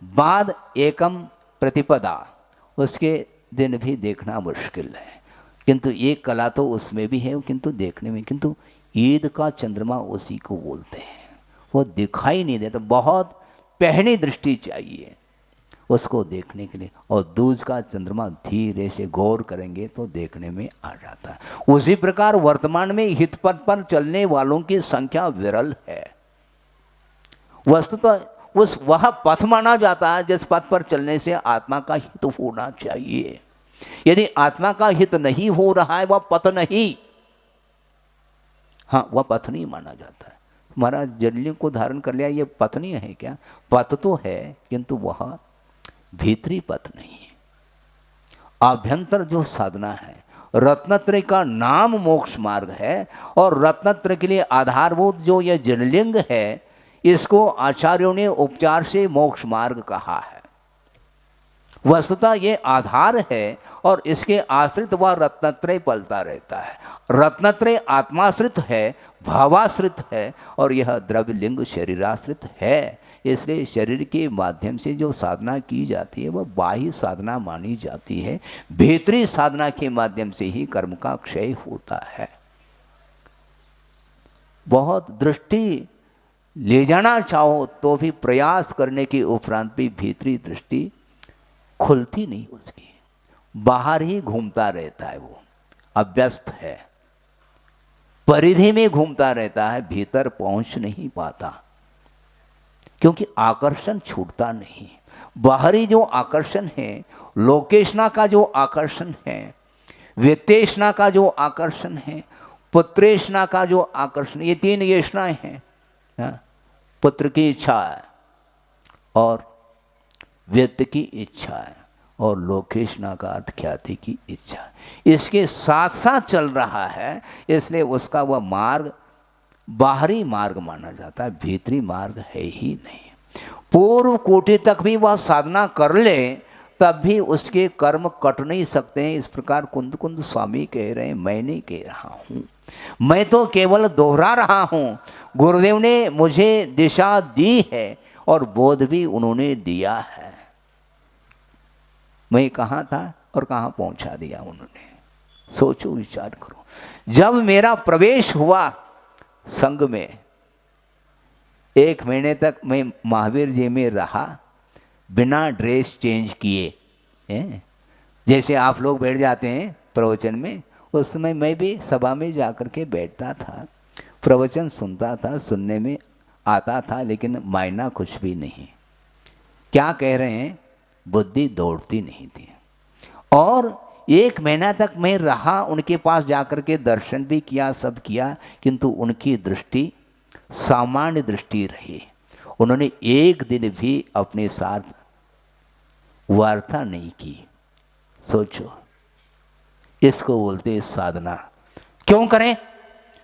A: बाद एकम प्रतिपदा, उसके दिन भी देखना मुश्किल है, किंतु एक कला तो उसमें भी है, किंतु देखने में, किंतु ईद का चंद्रमा उसी को बोलते हैं। वो दिखाई नहीं देता, बहुत पहनी दृष्टि चाहिए उसको देखने के लिए, और दूज का चंद्रमा धीरे से गौर करेंगे तो देखने में आ जाता है। उसी प्रकार वर्तमान में हित पथ पर चलने वालों की संख्या विरल है। वस्तुतः वह पथ माना जाता है जिस पथ पर चलने से आत्मा का हित होना चाहिए। यदि आत्मा का हित नहीं हो रहा है, वह पथ नहीं, हाँ वह पथ नहीं माना जाता है। महाराज जलियों को धारण कर लिया, ये पथ नहीं है क्या? पथ तो है, किंतु वह भीतरी पथ नहीं है। आभ्यंतर जो साधना है, रत्नत्रय का नाम मोक्ष मार्ग है, और रत्नत्रय के लिए आधारभूत जो यह जनलिंग है, इसको आचार्यों ने उपचार से मोक्ष मार्ग कहा है। वस्तुतः ये आधार है, और इसके आश्रित वह रत्नत्रय पलता रहता है। रत्नत्रय आत्माश्रित है, भावाश्रित है, और यह द्रव्यलिंग शरीराश्रित है। इसलिए शरीर के माध्यम से जो साधना की जाती है वह बाह्य साधना मानी जाती है। भीतरी साधना के माध्यम से ही कर्म का क्षय होता है। बहुत दृष्टि ले जाना चाहो तो भी प्रयास करने के उपरांत भी भीतरी दृष्टि खुलती नहीं उसकी, बाहर ही घूमता रहता है, वो अभ्यस्त है, परिधि में घूमता रहता है, भीतर पहुंच नहीं पाता, क्योंकि आकर्षण छूटता नहीं। बाहरी जो आकर्षण है, लोकेशना का जो आकर्षण है, वित्तेषणा का जो आकर्षण है, पुत्रेषणा का जो आकर्षण, ये तीन येषणाएं हैं। पुत्र की इच्छा है, और वित्त की इच्छा है, और लोकेशना का अर्थ ख्याति की इच्छा, इसके साथ साथ चल रहा है। इसलिए उसका वह मार्ग बाहरी मार्ग माना जाता है, भीतरी मार्ग है ही नहीं। पूर्व कोटि तक भी वह साधना कर ले, तब भी उसके कर्म कट नहीं सकते हैं। इस प्रकार कुंद कुंद स्वामी कह रहे हैं, मैं नहीं कह रहा हूँ, मैं तो केवल दोहरा रहा हूँ। गुरुदेव ने मुझे दिशा दी है, और बोध भी उन्होंने दिया है। मैं कहाँ था और कहाँ पहुँचा दिया उन्होंने, सोचो विचार करो। जब मेरा प्रवेश हुआ संघ में, 1 महीने तक मैं महावीर जी में रहा, बिना ड्रेस चेंज किए। जैसे आप लोग बैठ जाते हैं प्रवचन में, उस समय मैं भी सभा में जाकर के बैठता था, प्रवचन सुनता था, सुनने में आता था, लेकिन मायना कुछ भी नहीं, क्या कह रहे हैं बुद्धि दौड़ती नहीं थी। और 1 महीना तक मैं रहा, उनके पास जाकर के दर्शन भी किया, सब किया, किंतु उनकी दृष्टि सामान्य दृष्टि रही। उन्होंने एक दिन भी अपने साथ वार्ता नहीं की। सोचो, इसको बोलते हैं साधना। क्यों करें?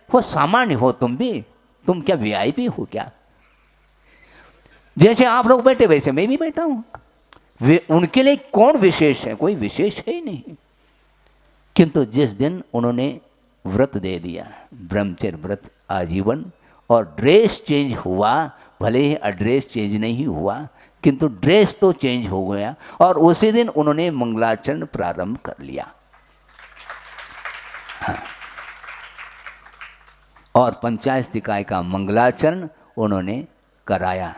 A: वो सामान्य हो, तुम भी, तुम क्या वीआईपी हो क्या? जैसे आप लोग बैठे वैसे मैं भी बैठा हूं। उनके लिए कौन विशेष है? कोई विशेष है ही नहीं। किंतु जिस दिन उन्होंने व्रत दे दिया, ब्रह्मचर्य व्रत आजीवन, और ड्रेस चेंज हुआ, भले ही एड्रेस चेंज नहीं हुआ, किंतु ड्रेस तो चेंज हो गया, और उसी दिन उन्होंने मंगलाचरण प्रारंभ कर लिया। हाँ। और पंचायत निकाय का मंगलाचरण उन्होंने कराया।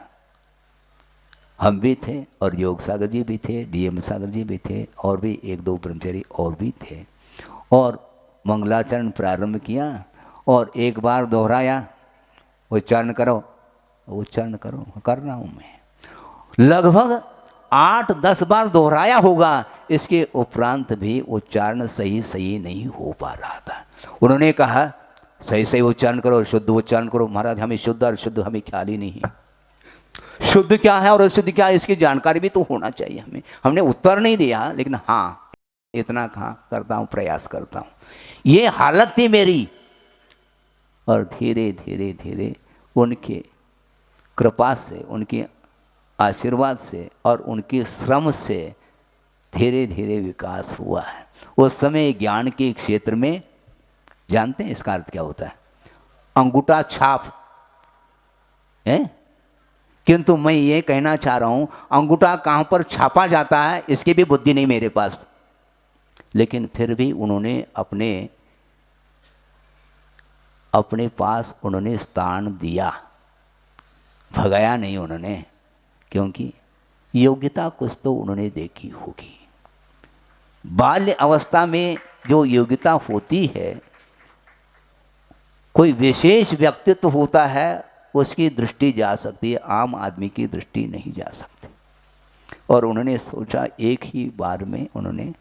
A: हम भी थे, और योग सागर जी भी थे, डीएम सागर जी भी थे, और भी 1-2 ब्रह्मचारी और भी थे, और मंगलाचरण प्रारंभ किया। और एक बार दोहराया, उच्चारण करो, उच्चारण करो, कर रहा हूँ मैं। लगभग 8-10 बार दोहराया होगा, इसके उपरांत भी उच्चारण सही नहीं हो पा रहा था। उन्होंने कहा सही उच्चारण करो, शुद्ध उच्चारण करो। महाराज हमें शुद्ध और शुद्ध हमें ख्याल ही नहीं है। शुद्ध क्या है और अशुद्ध क्या है, इसकी जानकारी भी तो होना चाहिए हमें। हमने उत्तर नहीं दिया, लेकिन हाँ इतना कहा करता हूँ, प्रयास करता हूँ। ये हालत थी मेरी। और धीरे धीरे धीरे उनके कृपा से, उनके आशीर्वाद से और उनके श्रम से धीरे धीरे विकास हुआ है। उस समय ज्ञान के क्षेत्र में, जानते हैं इसका अर्थ क्या होता है? अंगूठा छाप है। किंतु मैं ये कहना चाह रहा हूं, अंगूठा कहां पर छापा जाता है इसकी भी बुद्धि नहीं मेरे पास। लेकिन फिर भी उन्होंने अपने पास उन्होंने स्थान दिया, भगाया नहीं उन्होंने, क्योंकि योग्यता कुछ तो उन्होंने देखी होगी। बाल्य अवस्था में जो योग्यता होती है, कोई विशेष व्यक्तित्व होता है, उसकी दृष्टि जा सकती है, आम आदमी की दृष्टि नहीं जा सकती। और उन्होंने सोचा, एक ही बार में उन्होंने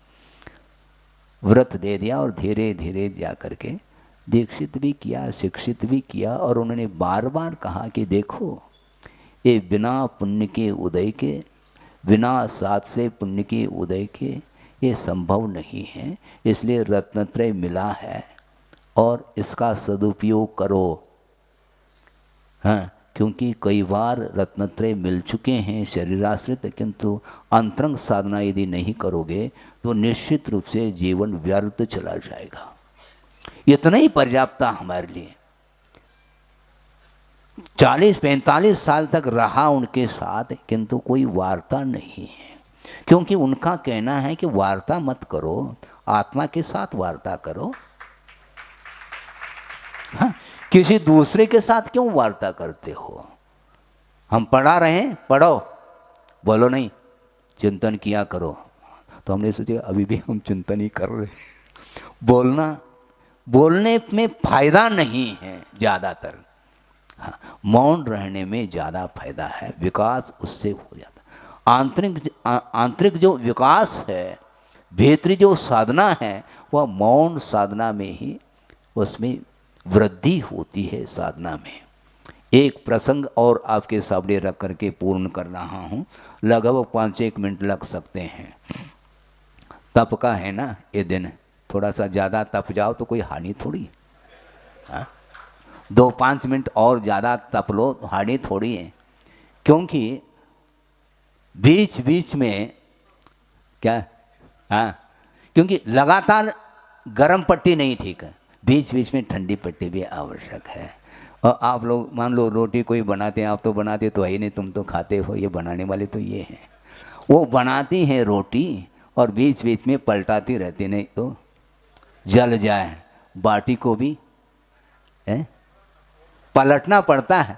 A: व्रत दे दिया और धीरे धीरे जा करके दीक्षित भी किया, शिक्षित भी किया। और उन्होंने बार बार कहा कि देखो, ये बिना पुण्य के उदय के, बिना साथ से पुण्य के उदय के ये संभव नहीं है। इसलिए रत्नत्रय मिला है और इसका सदुपयोग करो। हाँ, क्योंकि कई बार रत्नत्रय मिल चुके हैं शरीराश्रित, किंतु अंतरंग साधना यदि नहीं करोगे तो निश्चित रूप से जीवन व्यर्थ चला जाएगा। इतना ही पर्याप्त था हमारे लिए। 40-45 साल तक रहा उनके साथ, किंतु कोई वार्ता नहीं है। क्योंकि उनका कहना है कि वार्ता मत करो, आत्मा के साथ वार्ता करो। हाँ, किसी दूसरे के साथ क्यों वार्ता करते हो? हम पढ़ा रहे हैं, पढ़ो, बोलो नहीं, चिंतन किया करो। तो हमने सोचा अभी भी हम चिंतन ही कर रहे हैं। बोलने में फायदा नहीं है ज़्यादातर। हाँ, मौन रहने में ज़्यादा फायदा है, विकास उससे हो जाता है। आंतरिक जो विकास है, भीतरी जो साधना है, वह मौन साधना में ही उसमें वृद्धि होती है। साधना में एक प्रसंग और आपके सामने रख करके पूर्ण कर रहा हूँ, लगभग 5-1 मिनट लग सकते हैं। तप का है ना ये दिन, थोड़ा सा ज़्यादा तप जाओ तो कोई हानि थोड़ी। हाँ, 2-5 मिनट और ज़्यादा तप लो तो हानि थोड़ी है। क्योंकि बीच बीच में क्या, हाँ, क्योंकि लगातार गर्म पट्टी नहीं ठीक है, बीच बीच में ठंडी पट्टी भी आवश्यक है। और आप लोग मान लो रोटी कोई बनाते हैं, आप तो बनाते तो है ही नहीं, तुम तो खाते हो, ये बनाने वाले तो ये हैं। वो बनाती हैं रोटी और बीच बीच में पलटाती रहती, नहीं तो जल जाए। बाटी को भी पलटना पड़ता है,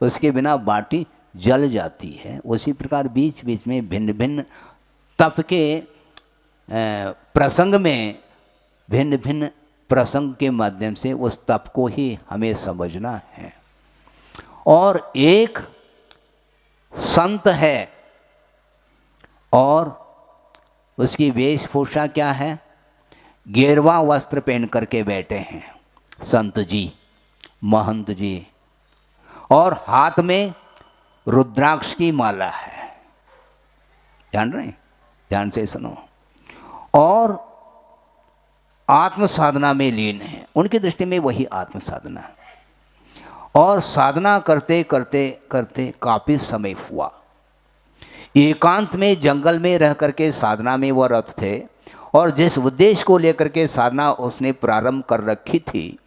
A: उसके बिना बाटी जल जाती है। उसी प्रकार बीच बीच में भिन्न भिन्न तप के प्रसंग में भिन्न भिन्न प्रसंग के माध्यम से उस तप को ही हमें समझना है। और एक संत है और उसकी वेशभूषा क्या है, गेरवा वस्त्र पहन करके बैठे हैं संत जी, महंत जी, और हाथ में रुद्राक्ष की माला है। जान रहे हैं, ध्यान से सुनो। और आत्म साधना में लीन है, उनकी दृष्टि में वही आत्म साधना है। और साधना करते करते करते काफी समय हुआ। एकांत में जंगल में रह करके साधना में वह रत थे, और जिस उद्देश्य को लेकर के साधना उसने प्रारंभ कर रखी थी,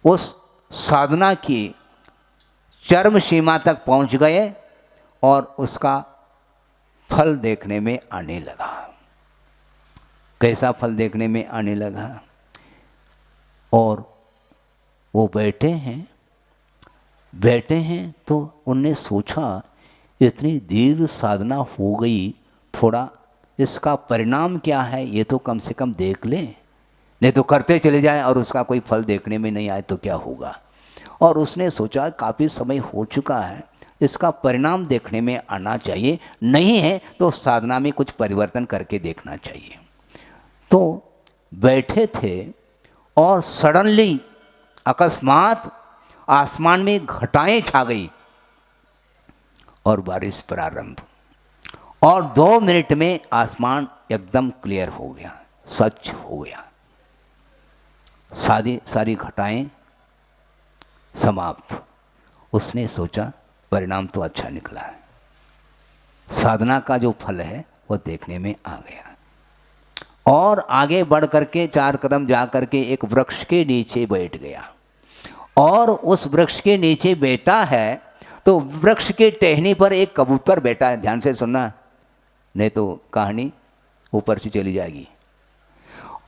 A: उस साधना की चरम सीमा तक पहुंच गए और उसका फल देखने में आने लगा। कैसा फल देखने में आने लगा? और वो बैठे हैं तो उनने सोचा इतनी दीर्घ साधना हो गई, थोड़ा इसका परिणाम क्या है ये तो कम से कम देख लें, नहीं तो करते चले जाए और उसका कोई फल देखने में नहीं आए तो क्या होगा। और उसने सोचा काफ़ी समय हो चुका है, इसका परिणाम देखने में आना चाहिए, नहीं है तो साधना में कुछ परिवर्तन करके देखना चाहिए। तो बैठे थे और सडनली अकस्मात आसमान में घटाएं छा गई और बारिश प्रारंभ, और 2 मिनट में आसमान एकदम क्लियर हो गया, स्वच्छ हो गया, सारी घटाएं समाप्त। उसने सोचा परिणाम तो अच्छा निकला है, साधना का जो फल है वो देखने में आ गया। और आगे बढ़ करके 4 कदम जा करके एक वृक्ष के नीचे बैठ गया, और उस वृक्ष के नीचे बैठा है तो वृक्ष के टहनी पर एक कबूतर बैठा है। ध्यान से सुनना, नहीं तो कहानी ऊपर से चली जाएगी।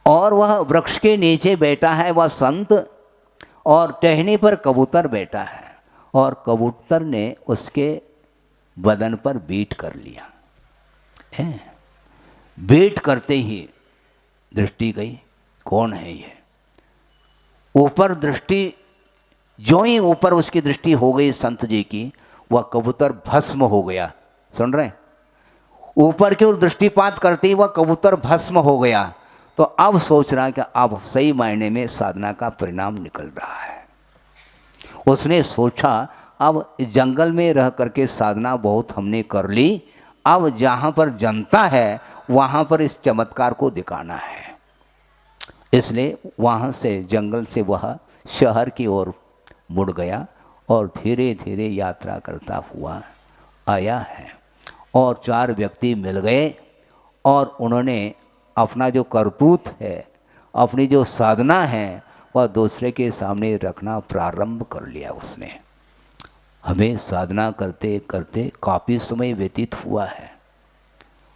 A: और वह वृक्ष के नीचे बैठा है वह संत, और टहनी पर कबूतर बैठा है, और कबूतर ने उसके बदन पर बीट कर लिया। बीट करते ही दृष्टि गई, कौन है ये? ऊपर दृष्टि, जो ही ऊपर उसकी दृष्टि हो गई संत जी की, वह कबूतर भस्म हो गया। सुन रहे? ऊपर की ओर दृष्टिपात करते ही वह कबूतर भस्म हो गया। तो अब सोच रहा कि अब सही मायने में साधना का परिणाम निकल रहा है। उसने सोचा अब जंगल में रह करके साधना बहुत हमने कर ली, अब जहाँ पर जनता है वहाँ पर इस चमत्कार को दिखाना है। इसलिए वहाँ से, जंगल से वह शहर की ओर मुड़ गया और धीरे धीरे यात्रा करता हुआ आया है। और 4 व्यक्ति मिल गए और उन्होंने अपना जो करतूत है, अपनी जो साधना है, वह दूसरे के सामने रखना प्रारंभ कर लिया उसने। हमें साधना करते करते काफ़ी समय व्यतीत हुआ है,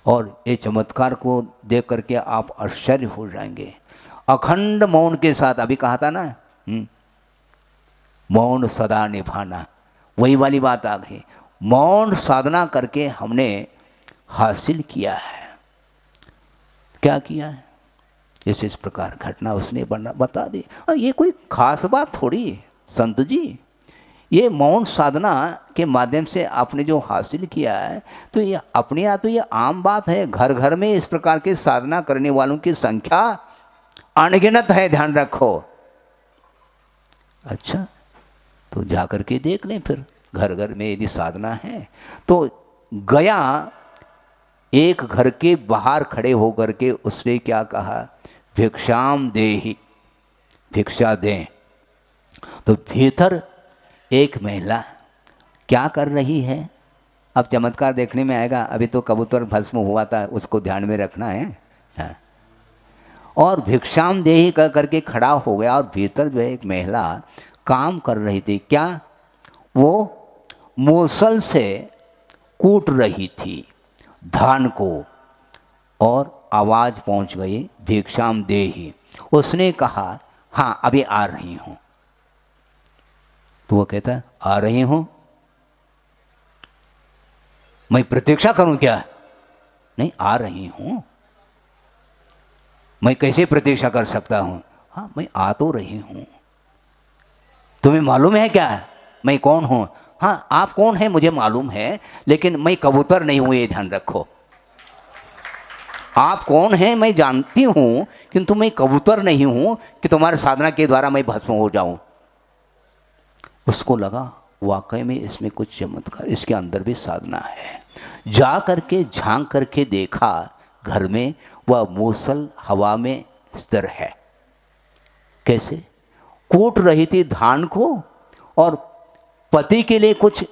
A: और ये चमत्कार को देख करके आप आश्चर्य हो जाएंगे। अखंड मौन के साथ, अभी कहा था ना, मौन सदा निभाना, वही वाली बात आ गई। मौन साधना करके हमने हासिल किया है। क्या किया है? इस प्रकार घटना उसने बता दी। ये कोई खास बात थोड़ी है संत जी, ये मौन साधना के माध्यम से आपने जो हासिल किया है, तो ये अपने यहाँ तो ये आम बात है। घर घर में इस प्रकार के साधना करने वालों की संख्या अनगिनत है, ध्यान रखो। अच्छा, तो जा कर के देख लें फिर, घर घर में यदि साधना है। तो गया, एक घर के बाहर खड़े होकर के उसने क्या कहा? भिक्षाम देहि, भिक्षा दें। तो भीतर एक महिला क्या कर रही है? अब चमत्कार देखने में आएगा। अभी तो कबूतर भस्म हुआ था, उसको ध्यान में रखना है। हाँ। और भिक्षाम देहि कह करके खड़ा हो गया, और भीतर जो है एक महिला काम कर रही थी। क्या? वो मूसल से कूट रही थी धान को, और आवाज़ पहुंच गई भिक्षाम देहि। उसने कहा हाँ अभी आ रही हूँ। तो वो कहता है आ रही हूँ, मैं प्रतीक्षा करूँ क्या? नहीं, आ रही हूँ। मैं कैसे प्रतीक्षा कर सकता हूँ? हाँ, मैं आ तो रही हूँ। तुम्हें मालूम है क्या मैं कौन हूँ? हाँ, आप कौन हैं मुझे मालूम है, लेकिन मैं कबूतर नहीं हूँ, ये ध्यान रखो। आप कौन हैं मैं जानती हूँ, किंतु मैं कबूतर नहीं हूँ कि तुम्हारे साधना के द्वारा मैं भस्म हो जाऊं। उसको लगा वाकई में इसमें कुछ चमत्कार, इसके अंदर भी साधना है। जा करके झांक करके देखा, घर में वह मूसल हवा में स्थिर है। कैसे? कूट रही थी धान को और पति के लिए कुछ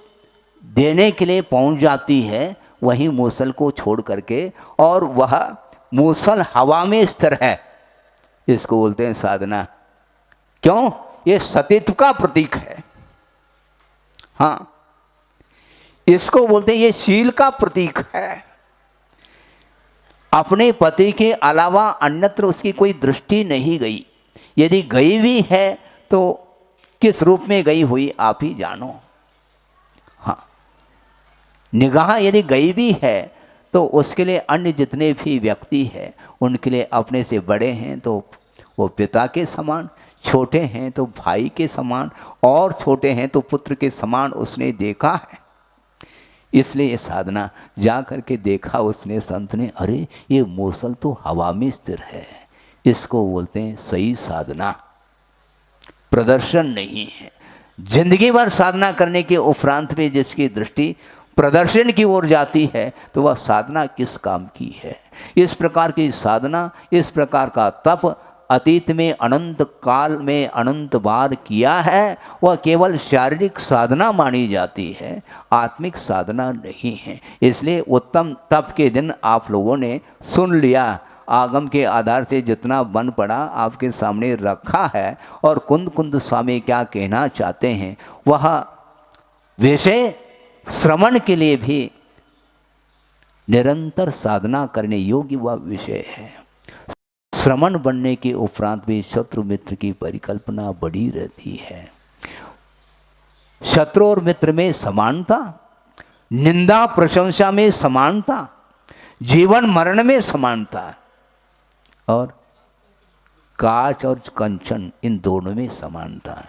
A: देने के लिए पहुंच जाती है, वहीं मूसल को छोड़ करके, और वह मूसल हवा में स्थिर है। इसको बोलते हैं साधना। क्यों? ये सतीत्व का प्रतीक है। हाँ, इसको बोलते हैं ये शील का प्रतीक है। अपने पति के अलावा अन्यत्र उसकी कोई दृष्टि नहीं गई। यदि गई भी है तो किस रूप में गई हुई आप ही जानो। हाँ, निगाह यदि गई भी है तो उसके लिए अन्य जितने भी व्यक्ति हैं उनके लिए अपने से बड़े हैं तो वो पिता के समान, छोटे हैं तो भाई के समान, और छोटे हैं तो पुत्र के समान उसने देखा है। इसलिए ये साधना जा करके देखा उसने, संत ने, अरे ये मूसल तो हवा में स्थिर है। इसको बोलते हैं सही साधना, प्रदर्शन नहीं है। जिंदगी भर साधना करने के उपरांत भी जिसकी दृष्टि प्रदर्शन की ओर जाती है तो वह साधना किस काम की है। इस प्रकार की साधना, इस प्रकार का तप अतीत में अनंत काल में अनंत बार किया है, वह केवल शारीरिक साधना मानी जाती है, आत्मिक साधना नहीं है। इसलिए उत्तम तप के दिन आप लोगों ने सुन लिया, आगम के आधार से जितना बन पड़ा आपके सामने रखा है, और कुंद कुंद स्वामी क्या कहना चाहते हैं वह विषय श्रवण के लिए भी निरंतर साधना करने योग्य वह विषय है। श्रवण बनने के उपरांत भी शत्रु मित्र की परिकल्पना बड़ी रहती है। शत्रु और मित्र में समानता, निंदा प्रशंसा में समानता, जीवन मरण में समानता, और काच और कंचन इन दोनों में समानता।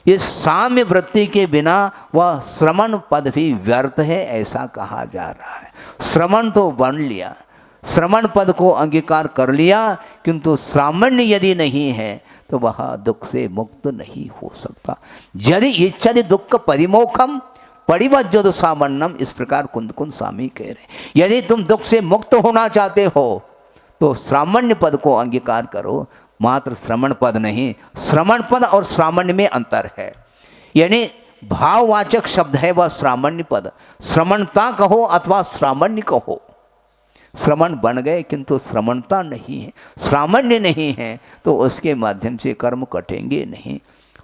A: इस साम्य वृत्ति के बिना वह श्रवण पद भी व्यर्थ है, ऐसा कहा जा रहा है। श्रवण तो बन लिया, श्रवण पद को अंगीकार कर लिया, किंतु सामान्य यदि नहीं है तो वह दुख से मुक्त नहीं हो सकता। यदि इच्छति दुख परिमोखम परिवज्जत सामान्यम, इस प्रकार कुंद कुंद स्वामी कह रहे। यदि तुम दुख से मुक्त होना चाहते हो तो सामान्य पद को अंगीकार करो, मात्र श्रवण पद नहीं। श्रवण पद और सामान्य में अंतर है, यानी भाववाचक शब्द है वह सामान्य पद। श्रवणता कहो अथवा सामान्य कहो, श्रवण बन गए किंतु श्रवणता नहीं है, सामान्य नहीं है, तो उसके माध्यम से कर्म कटेंगे नहीं,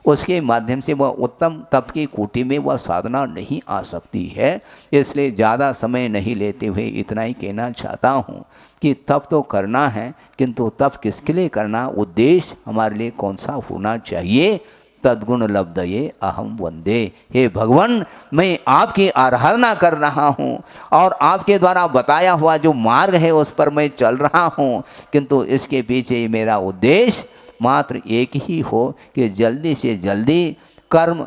A: उसके माध्यम से वह उत्तम तप की कोटि में वह साधना नहीं आ सकती है। इसलिए ज़्यादा समय नहीं लेते हुए इतना ही कहना चाहता हूँ कि तप तो करना है, किंतु तप किसके लिए करना, उद्देश्य हमारे लिए कौन सा होना चाहिए। तद्गुण लब्धये अहम वंदे। हे भगवान, मैं आपकी आराधना कर रहा हूँ और आपके द्वारा बताया हुआ जो मार्ग है उस पर मैं चल रहा हूँ, किंतु इसके पीछे मेरा उद्देश्य मात्र एक ही हो कि जल्दी से जल्दी कर्म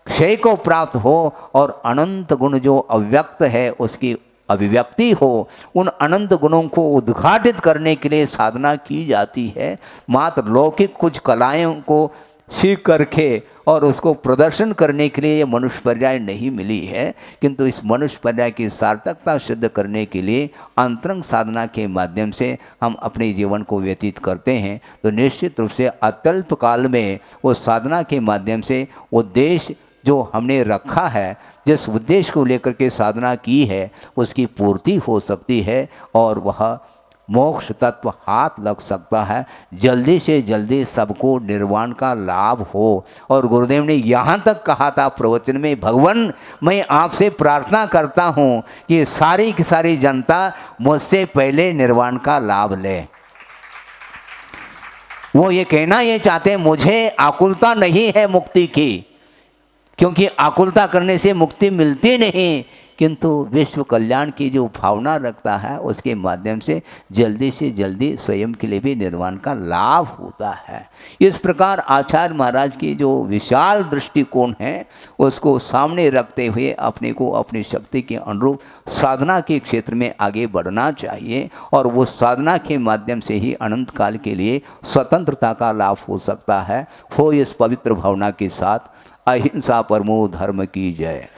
A: क्षय को प्राप्त हो और अनंत गुण जो अव्यक्त है उसकी अभिव्यक्ति हो। उन अनंत गुणों को उद्घाटित करने के लिए साधना की जाती है। मात्र लौकिक कुछ कलाओं को सीख करके और उसको प्रदर्शन करने के लिए ये मनुष्य पर्याय नहीं मिली है, किंतु इस मनुष्य पर्याय की सार्थकता सिद्ध करने के लिए अंतरंग साधना के माध्यम से हम अपने जीवन को व्यतीत करते हैं। तो निश्चित रूप से अत्यल्प काल में वो साधना के माध्यम से उद्देश्य जो हमने रखा है, जिस उद्देश्य को लेकर के साधना की है, उसकी पूर्ति हो सकती है और वह मोक्ष तत्व हाथ लग सकता है। जल्दी से जल्दी सबको निर्वाण का लाभ हो। और गुरुदेव ने यहाँ तक कहा था प्रवचन में, भगवान मैं आपसे प्रार्थना करता हूँ कि सारी की सारी जनता मुझसे पहले निर्वाण का लाभ ले। वो ये कहना ये चाहते हैं, मुझे आकुलता नहीं है मुक्ति की, क्योंकि आकुलता करने से मुक्ति मिलती नहीं, किंतु विश्व कल्याण की जो भावना रखता है उसके माध्यम से जल्दी स्वयं के लिए भी निर्वाण का लाभ होता है। इस प्रकार आचार्य महाराज की जो विशाल दृष्टिकोण है उसको सामने रखते हुए अपने को अपनी शक्ति के अनुरूप साधना के क्षेत्र में आगे बढ़ना चाहिए और वो साधना के माध्यम से ही अनंत काल के लिए स्वतंत्रता का लाभ हो सकता है। हो इस पवित्र भावना के साथ अहिंसा परमो धर्म की जय।